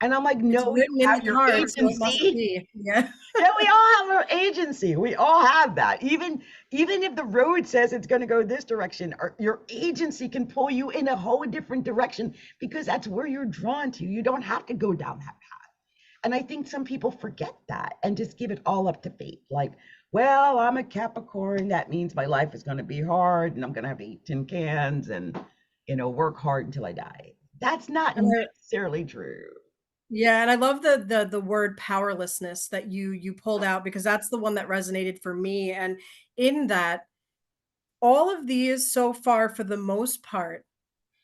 And I'm like, It's no, you written in the have your cards, so it must agency. be. Yeah. Yeah, we all have our agency. We all have that. Even if the road says it's going to go this direction, or your agency can pull you in a whole different direction because that's where you're drawn to. You don't have to go down that path. And I think some people forget that and just give it all up to fate. Like, well, I'm a Capricorn. That means my life is going to be hard and I'm going to have to eat tin cans and, work hard until I die. That's not And necessarily true. yeah, and I love the word powerlessness that you pulled out because that's the one that resonated for me. And in that, all of these so far, for the most part,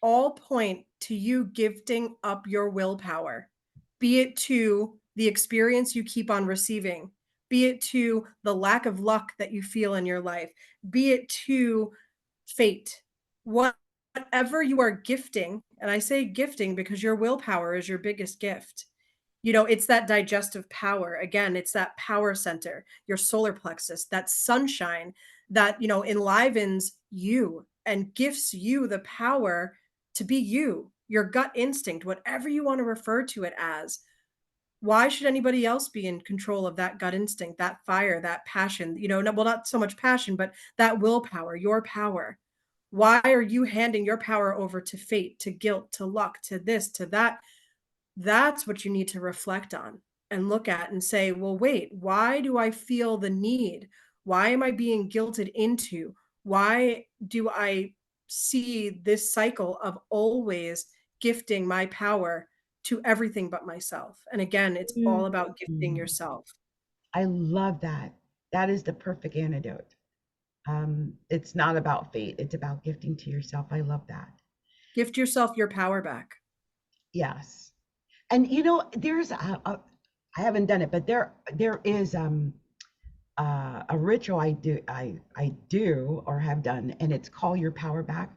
all point to you gifting up your willpower, be it to the experience you keep on receiving, be it to the lack of luck that you feel in your life, be it to fate. Whatever you are gifting, and I say gifting because your willpower is your biggest gift. It's that digestive power. Again, it's that power center, your solar plexus, that sunshine that, enlivens you and gifts you the power to be you, your gut instinct, whatever you want to refer to it as. Why should anybody else be in control of that gut instinct, that fire, that passion? Well, not so much passion, but that willpower, your power. Why are you handing your power over to fate, to guilt, to luck, to this, to that? That's what you need to reflect on and look at and say, well, wait, why do I feel the need? Why am I being guilted into? Why do I see this cycle of always gifting my power to everything but myself? And again, it's all about gifting Mm. yourself. I love that. That is the perfect antidote. It's not about fate, it's about gifting to yourself. I love that. Gift yourself your power back. Yes. And there's I haven't done it, but there is a ritual I do or have done, and it's call your power back.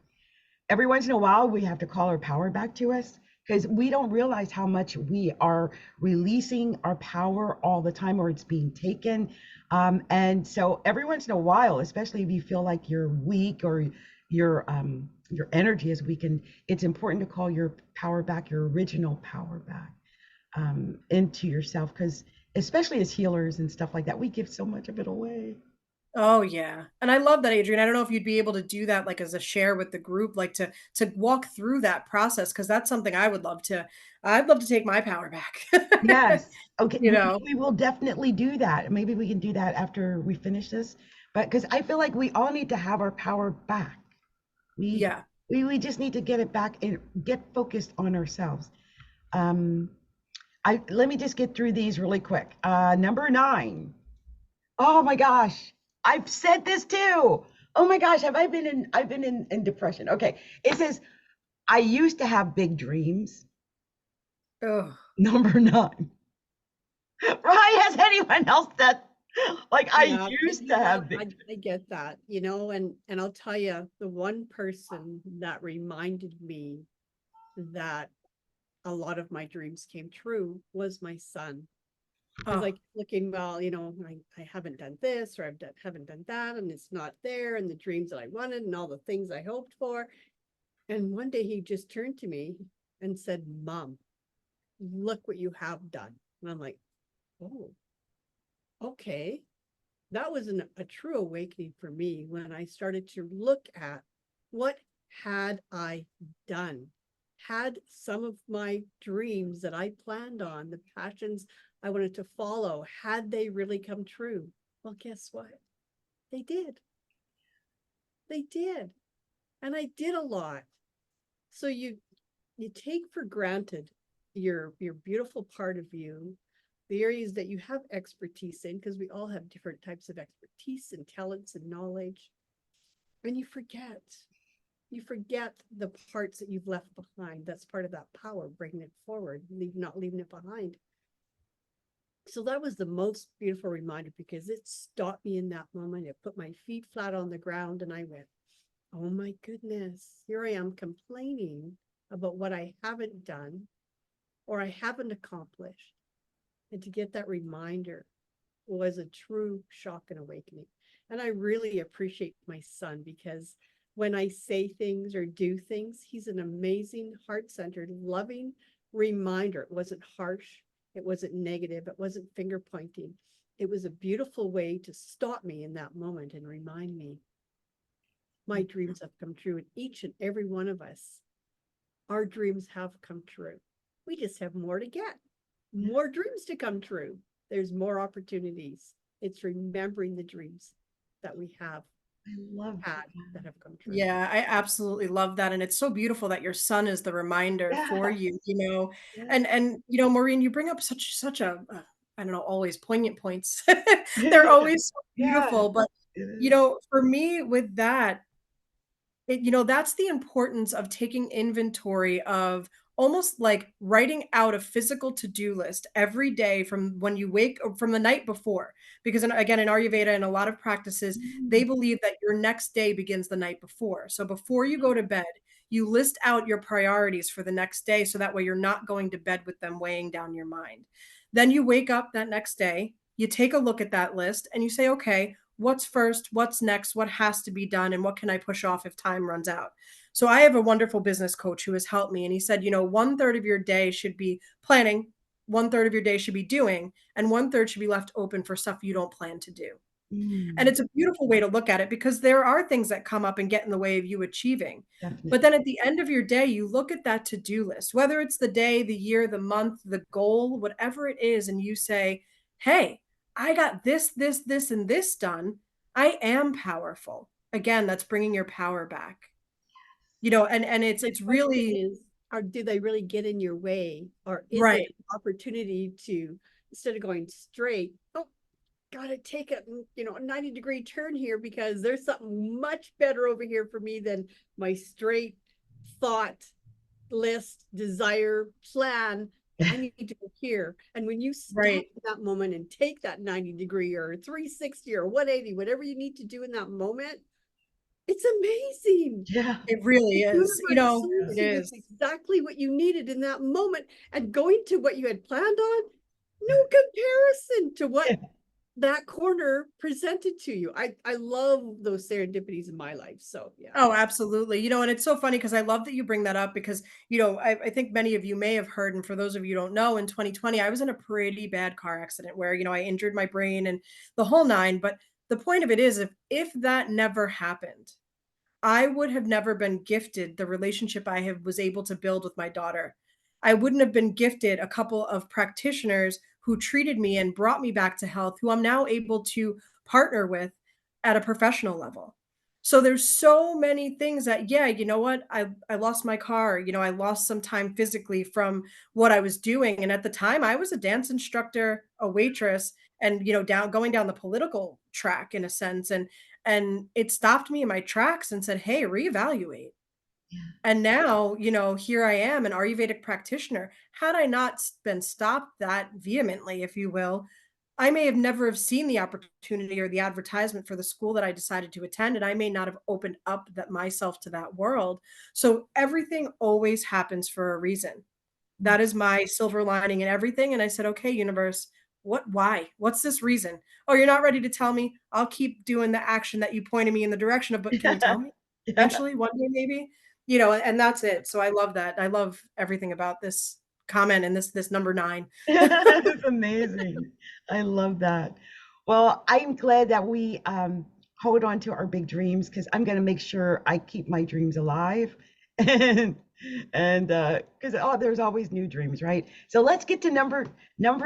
Every once in a while we have to call our power back to us because we don't realize how much we are releasing our power all the time or it's being taken. And so every once in a while, especially if you feel like you're weak or your energy is weakened, it's important to call your power back, your original power back, into yourself, because especially as healers and stuff like that, we give so much of it away. Oh yeah. And I love that, Adrian. I don't know if you'd be able to do that like as a share with the group, like to walk through that process because that's something I'd love to take my power back. Yes. Okay. you know. We will definitely do that. Maybe we can do that after we finish this. But because I feel like we all need to have our power back. We Yeah. we just need to get it back and get focused on ourselves. Um, I let me just get through these really quick. Number 9. Oh my gosh. I've said this too. Oh my gosh, I've been in depression. Okay. It says I used to have big dreams. Oh, Number 9. Right? Has anyone else that like I Yeah, used to have big I get that, and I'll tell you, the one person that reminded me that a lot of my dreams came true was my son. Because Oh, I kept looking, well, I haven't done this or haven't done that, and it's not there, and the dreams that I wanted and all the things I hoped for. And one day he just turned to me and said, Mom, look what you have done. And I'm like, oh, okay. That was a true awakening for me when I started to look at what had I done. Had some of my dreams that I planned on, the passions I wanted to follow, had they really come true? Well, guess what? They did. They did. And I did a lot. So you take for granted your beautiful part of you, the areas that you have expertise in, because we all have different types of expertise and talents and knowledge, and you forget the parts that you've left behind. That's part of that power, bringing it forward, not leaving it behind. So that was the most beautiful reminder, because it stopped me in that moment. It put my feet flat on the ground, and I went, oh my goodness, here I am complaining about what I haven't done or I haven't accomplished. And to get that reminder was a true shock and awakening. And I really appreciate my son, because when I say things or do things, he's an amazing, heart-centered, loving reminder. It wasn't harsh. It wasn't negative. It wasn't finger pointing. It was a beautiful way to stop me in that moment and remind me my dreams have come true. And each and every one of us, our dreams have come true. We just have more to get, more dreams to come true. There's more opportunities. It's remembering the dreams that we have I love had that. that have come true. yeah, I absolutely love that. And it's so beautiful that your son is the reminder for Yeah. you, Yeah. and Maureen, you bring up such a I don't know, always poignant points. They're always so Yeah, beautiful. But, it is. for me with that, that's the importance of taking inventory of almost like writing out a physical to-do list every day from when you wake or from the night before. Because again, in Ayurveda and a lot of practices, Mm, they believe that your next day begins the night before. So before you go to bed, you list out your priorities for the next day. So that way you're not going to bed with them weighing down your mind. Then you wake up that next day, you take a look at that list and you say, okay, what's first, what's next, what has to be done, and what can I push off if time runs out. So I have a wonderful business coach who has helped me, and he said, 1/3 of your day should be planning, 1/3 of your day should be doing, and 1/3 should be left open for stuff you don't plan to do. And mm, it's a beautiful way to look at it, because there are things that come up and get in the way of you achieving. But definitely. then at the end of your day, you look at that to-do list, whether it's the day, the year, the month, the goal, whatever it is, and you say, hey, I got this, and this done. I am powerful. Again, that's bringing your power back. And it's The it's question really is, do they really get in your way? Or is it right. an opportunity to, instead of going straight, oh, gotta take a 90-degree turn here, because there's something much better over here for me than my straight thought list, desire, plan. I need to go here. And when you stop Right. at that moment and take that 90-degree or 360 or 180, whatever you need to do in that moment, it's amazing. Yeah. It really The is. universe serves It you with is. exactly what you needed in that moment, and going to what you had planned on, no comparison to what Yeah. that corner presented to you. I love those serendipities in my life. So yeah. Oh, absolutely. And it's so funny because I love that you bring that up because, I think many of you may have heard, and for those of you who don't know, in 2020, I was in a pretty bad car accident where, I injured my brain and the whole nine. But the point of it is, if that never happened, I would have never been gifted the relationship I have was able to build with my daughter. I wouldn't have been gifted a couple of practitioners who treated me and brought me back to health, who I'm now able to partner with at a professional level. So there's so many things that, yeah, you know what? I lost my car, I lost some time physically from what I was doing. And at the time I was a dance instructor, a waitress, and going down the political track in a sense. And it stopped me in my tracks and said, hey, reevaluate. Yeah. And now, here I am, an Ayurvedic practitioner. Had I not been stopped that vehemently, if you will, I may have never have seen the opportunity or the advertisement for the school that I decided to attend, and I may not have opened up myself to that world. So everything always happens for a reason. Mm, That is my silver lining in everything. And I said, okay, universe, why? What's this reason? Oh, you're not ready to tell me? I'll keep doing the action that you pointed me in the direction of, but can you tell me? Yeah. Eventually, one day maybe, you know, and that's it. So I love that. I love everything about this comment and this number 9. It's amazing. I love that. Well, I'm glad that we hold on to our big dreams because I'm going to make sure I keep my dreams alive. And because there's always new dreams, right? So let's get to number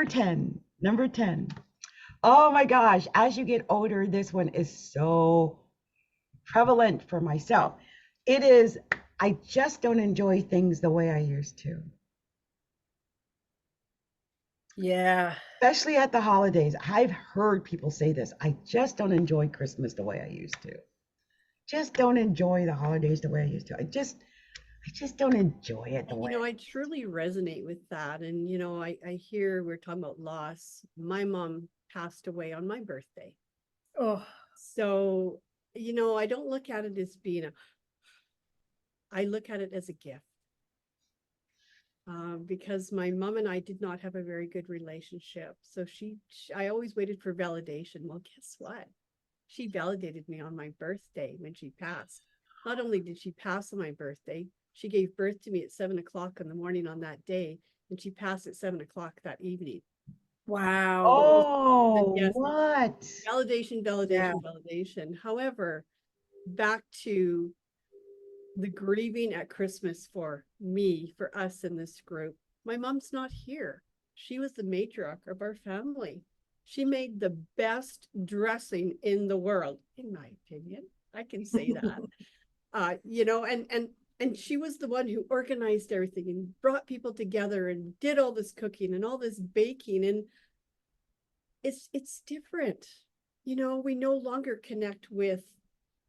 10. Number 10. Oh my gosh, as you get older, this one is so prevalent for myself. It is, I just don't enjoy things the way I used to. Yeah. Especially at the holidays. I've heard people say this. I just don't enjoy Christmas the way I used to. Just don't enjoy the holidays the way I used to. I just don't enjoy it the way. I truly resonate with that. And, I hear we're talking about loss. My mom passed away on my birthday. Oh, So, I don't look at it as I look at it as a gift. Because my mom and I did not have a very good relationship. So I always waited for validation. Well, guess what? She validated me on my birthday when she passed. Not only did she pass on my birthday, she gave birth to me at 7 o'clock in the morning on that day, and she passed at 7 o'clock that evening. wow. Oh, Yes, what? validation, Yeah. validation, validation. However, back to the grieving at Christmas for me, for us in this group. My mom's not here. She was the matriarch of our family. She made the best dressing in the world, in my opinion. I can say that. And she was the one who organized everything and brought people together and did all this cooking and all this baking. And it's different. We no longer connect with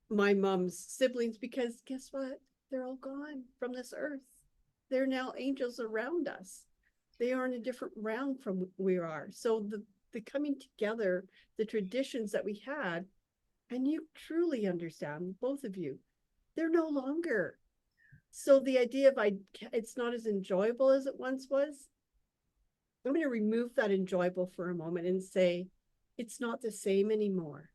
my mom's siblings because guess what? They're all gone from this earth. They're now angels around us. They are in a different realm from we are. So the coming together, the traditions that we had, and you truly understand, both of you, they're no longer. So the idea of it's not as enjoyable as it once was. I'm going to remove that enjoyable for a moment and say it's not the same anymore.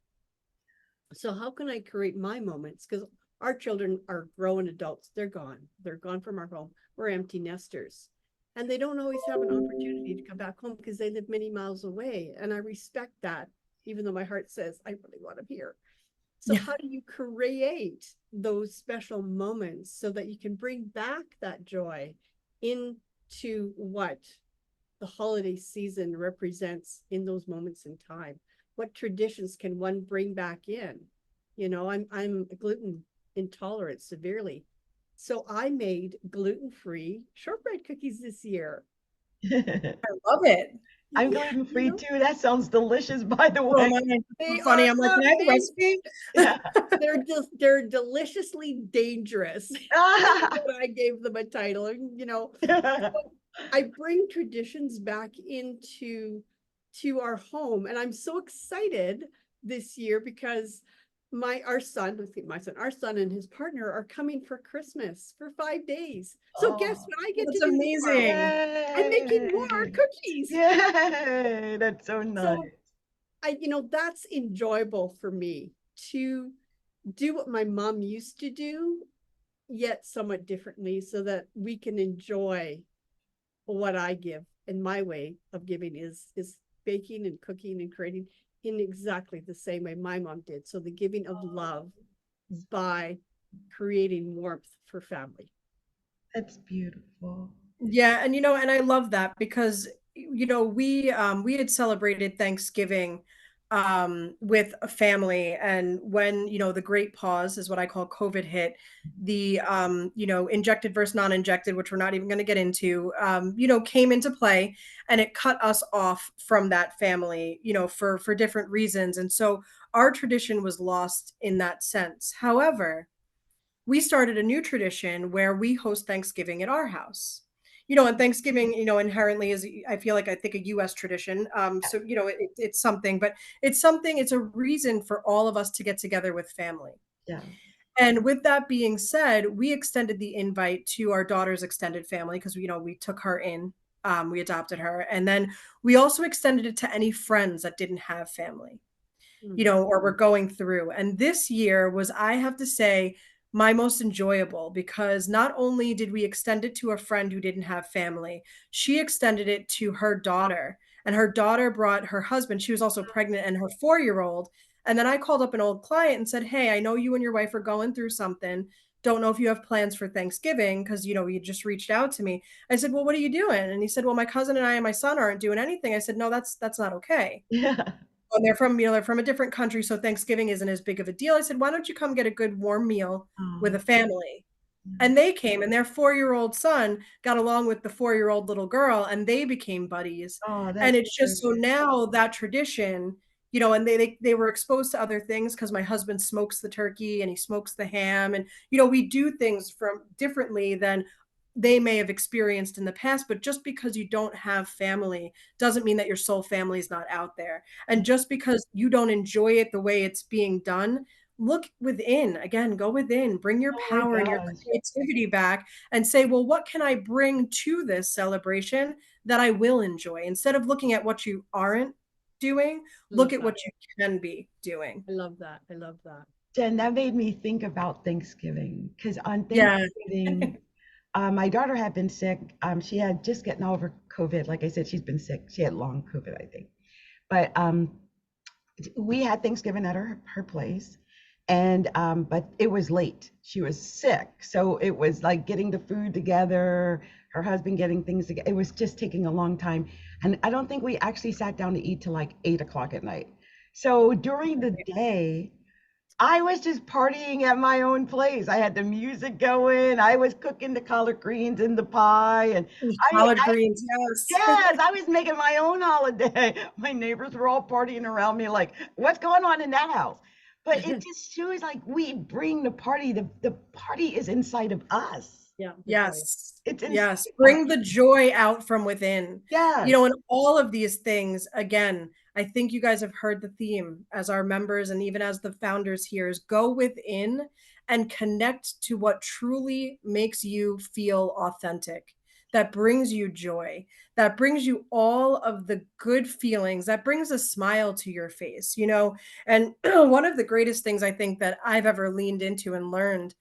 So how can I create my moments? Because our children are grown adults. They're gone. They're gone from our home. We're empty nesters. And they don't always have an opportunity to come back home because they live many miles away. And I respect that, even though my heart says, I really want them here. So how do you create those special moments so that you can bring back that joy into what the holiday season represents in those moments in time? What traditions can one bring back in? I'm gluten intolerant severely. So I made gluten-free shortbread cookies this year. I love it. I'm Yeah, gluten-free too. That sounds delicious, by the Oh way. my, they so funny. are I'm like, can I have the amazing. recipe? Yeah. They're deliciously dangerous. I gave them a title, and I bring traditions back into our home, and I'm so excited this year because our son and his partner are coming for Christmas for 5 days. So guess Oh, what I get to That's do tomorrow? amazing. I'm making more yay! cookies. Yay! That's so nice. So that's enjoyable for me to do what my mom used to do, yet somewhat differently, so that we can enjoy what I give. And my way of giving is baking and cooking and creating in exactly the same way my mom did. So the giving of love by creating warmth for family. That's beautiful. Yeah, and and I love that because we had celebrated Thanksgiving with a family, and when the great pause is what I call COVID hit, the injected versus non-injected, which we're not even going to get into, came into play, and it cut us off from that family, for different reasons, and so our tradition was lost in that sense. However, we started a new tradition where we host Thanksgiving at our house. And Thanksgiving, inherently is, I feel like, I think, a US tradition. So, it's something, but it's a reason for all of us to get together with family. Yeah. And with that being said, we extended the invite to our daughter's extended family because, we took her in. we adopted her. And then we also extended it to any friends that didn't have family, or were going through. And this year was, I have to say, my most enjoyable, because not only did we extend it to a friend who didn't have family, she extended it to her daughter. And her daughter brought her husband. She was also pregnant, and her 4-year-old. And then I called up an old client and said, hey, I know you and your wife are going through something. Don't know if you have plans for Thanksgiving, because, you just reached out to me. I said, well, what are you doing? And he said, well, my cousin and I and my son aren't doing anything. I said, no, that's not okay. Yeah. And they're from a different country, so Thanksgiving isn't as big of a deal. I said, why don't you come get a good warm meal with Oh, a family? yeah. And they came, and their 4-year-old son got along with the 4-year-old little girl, and they became buddies. Oh, And that's it's just so now that tradition, and they were exposed to other things, because my husband smokes the turkey and he smokes the ham, and we do things from differently than they may have experienced in the past. But just because you don't have family doesn't mean that your soul family is not out there. And just because you don't enjoy it the way it's being done, look within. Again, go within, bring your oh my power and your gosh. creativity back, and say, well, what can I bring to this celebration that I will enjoy? Instead of looking at what you aren't doing, look Love at that. what you can be doing. I love that. I love that. Jen, that made me think about Thanksgiving, because on Yeah. Thanksgiving, my daughter had been sick. She had just gotten over COVID. Like I said, she's been sick. She had long COVID, I think. But we had Thanksgiving at her place, and but it was late. She was sick, so it was like getting the food together, her husband getting things together. It was just taking a long time, and I don't think we actually sat down to eat till like 8 o'clock at night. So during the day, I was just partying at my own place. I had the music going. I was cooking the collard greens in the pie, and Collard I greens, yes. yes, I was making my own holiday. My neighbors were all partying around me, like, what's going on in that house? But it just shows like we bring the party. The party is inside of us. Yeah. Yes. It's inside Yes. of us. Bring the joy out from within. Yes. And all of these things, again, I think you guys have heard the theme as our members and even as the founders here, is go within and connect to what truly makes you feel authentic, that brings you joy, that brings you all of the good feelings, that brings a smile to your face. And one of the greatest things I think that I've ever leaned into and learned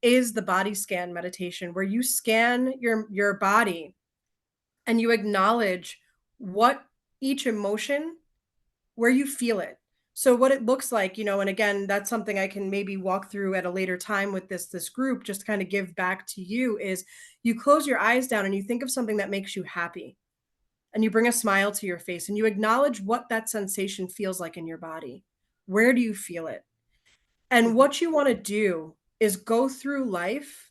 is the body scan meditation, where you scan your body and you acknowledge what each emotion, where you feel it. So what it looks like, and again, that's something I can maybe walk through at a later time with this group, just to kind of give back to you, is you close your eyes down and you think of something that makes you happy, and you bring a smile to your face and you acknowledge what that sensation feels like in your body. Where do you feel it? And what you want to do is go through life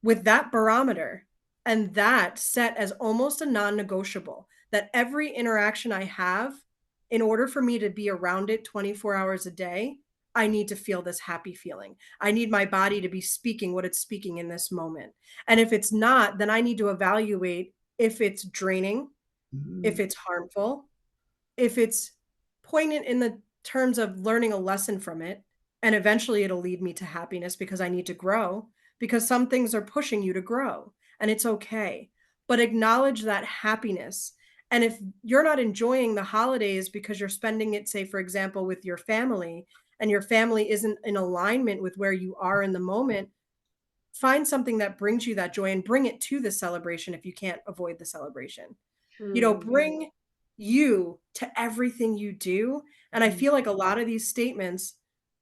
with that barometer, and that set as almost a non-negotiable, that every interaction I have, in order for me to be around it 24 hours a day, I need to feel this happy feeling. I need my body to be speaking what it's speaking in this moment. And if it's not, then I need to evaluate if it's draining, if Mhm. it's harmful, if it's poignant in the terms of learning a lesson from it, and eventually it'll lead me to happiness, because I need to grow, because some things are pushing you to grow, and it's okay. But acknowledge that happiness. And if you're not enjoying the holidays because you're spending it, say, for example, with your family, and your family isn't in alignment with where you are in the moment, find something that brings you that joy and bring it to the celebration if you can't avoid the celebration. Bring you to everything you do. And I feel like a lot of these statements,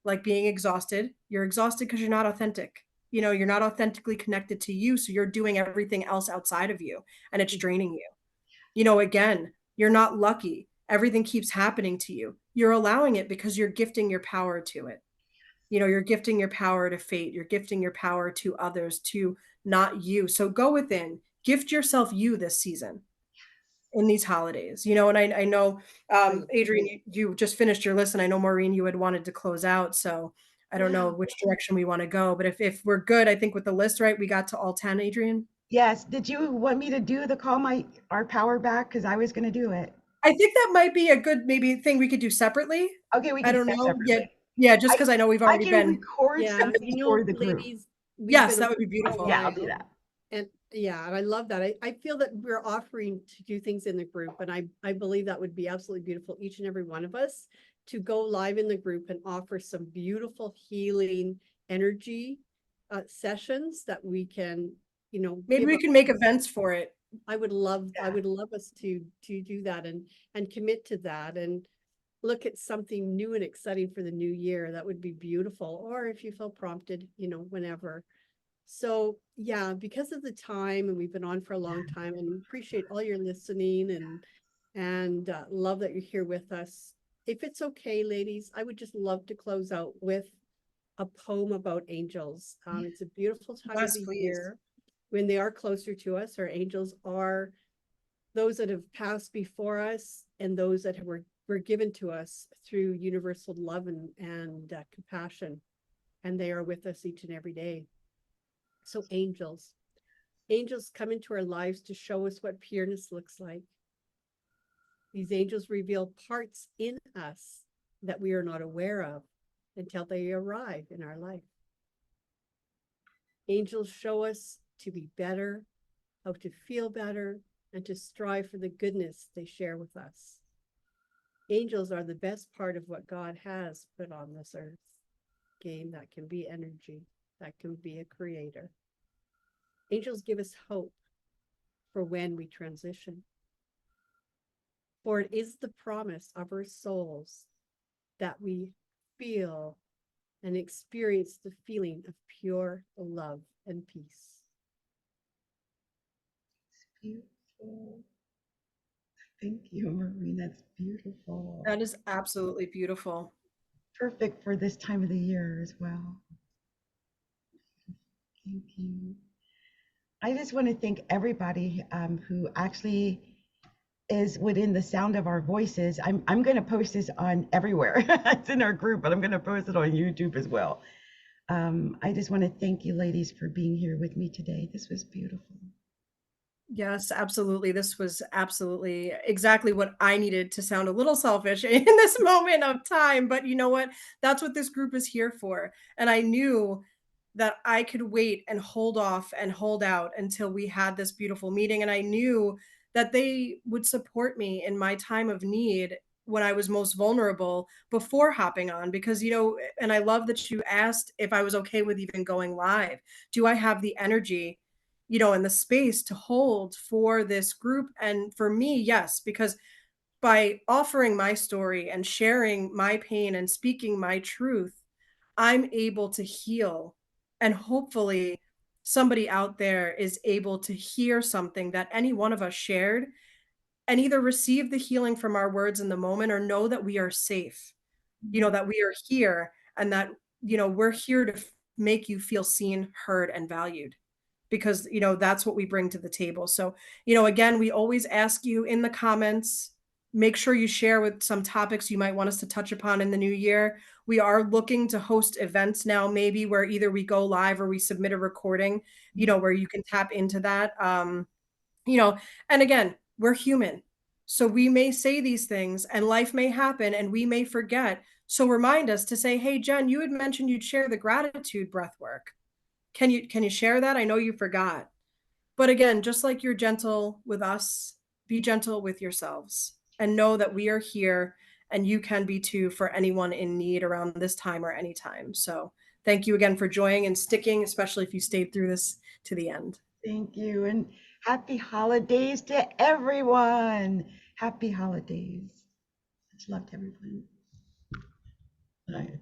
like being exhausted, you're exhausted because you're not authentic. You're not authentically connected to you. So you're doing everything else outside of you, and it's draining you. Again, you're not lucky. Everything keeps happening to you. You're allowing it because you're gifting your power to it. You're gifting your power to fate. You're gifting your power to others, to not you. So go within, gift yourself you this season, in these holidays. And I know, Adrian, you just finished your list, and I know, Maureen, you had wanted to close out. So I don't know Yeah. which direction we want to go, but if we're good, I think with the list, right, we got to all 10, Adrian. Yes. Did you want me to do the call our power back? Because I was going to do it. I think that might be a good maybe thing we could do separately. Okay, we I can do don't that know. Yeah. separately. Yeah. Just I because I know we've I already can been. record Yeah. something for the group. Ladies, we've Yes, been that would be a beautiful. Yeah, I'll do while, that. and Yeah, and I love that. I feel that we're offering to do things in the group, and I believe that would be absolutely beautiful, each and every one of us, to go live in the group and offer some beautiful healing energy sessions that we can, Maybe give we up. can make events for it. I Yeah. would love us to do that and commit to that and look at something new and exciting for the new year. That would be beautiful. Or if you feel prompted, whenever. So yeah, because of the time, and we've been on for a long time, and appreciate all your listening and love that you're here with us. If it's okay, ladies, I would just love to close out with a poem about angels. It's a beautiful time of Yes, the please. year when they are closer to us. Our angels are those that have passed before us and those that were given to us through universal love and compassion, and they are with us each and every day. So angels come into our lives to show us what pureness looks like. These angels reveal parts in us that we are not aware of until they arrive in our life. Angels show us to be better, how to feel better, and to strive for the goodness they share with us. Angels are the best part of what God has put on this earth. Game that can be energy, that can be a creator. Angels give us hope for when we transition. For it is the promise of our souls that we feel and experience the feeling of pure love and peace. It's beautiful. Thank you, Maureen. That's beautiful. That is absolutely beautiful. Perfect for this time of the year as well. Thank you. I just want to thank everybody who actually is within the sound of our voices. I'm going to post this on everywhere. It's in our group, but I'm going to post it on YouTube as well. I just want to thank you, ladies, for being here with me today. This was beautiful. Yes, absolutely. This was absolutely exactly what I needed to sound a little selfish in this moment of time. But you know what? That's what this group is here for. And I knew that I could wait and hold off and hold out until we had this beautiful meeting. And I knew that they would support me in my time of need when I was most vulnerable before hopping on. Because, and I love that you asked if I was okay with even going live. Do I have the energy? And the space to hold for this group. And for me, yes, because by offering my story and sharing my pain and speaking my truth, I'm able to heal. And hopefully, somebody out there is able to hear something that any one of us shared and either receive the healing from our words in the moment or know that we are safe, that we are here and that, we're here to make you feel seen, heard, and valued because that's what we bring to the table. So again, we always ask you in the comments, make sure you share with some topics you might want us to touch upon in the new year. We are looking to host events now, maybe where either we go live or we submit a recording, where you can tap into that. And again, we're human, so we may say these things and life may happen and we may forget. So remind us to say, hey, Jen, you had mentioned you'd share the gratitude breath work. Can you share that? I know you forgot. But again, just like you're gentle with us, be gentle with yourselves and know that we are here and you can be too for anyone in need around this time or any time. So thank you again for joining and sticking, especially if you stayed through this to the end. Thank you. And happy holidays to everyone. Happy holidays. Much love to everyone. Bye.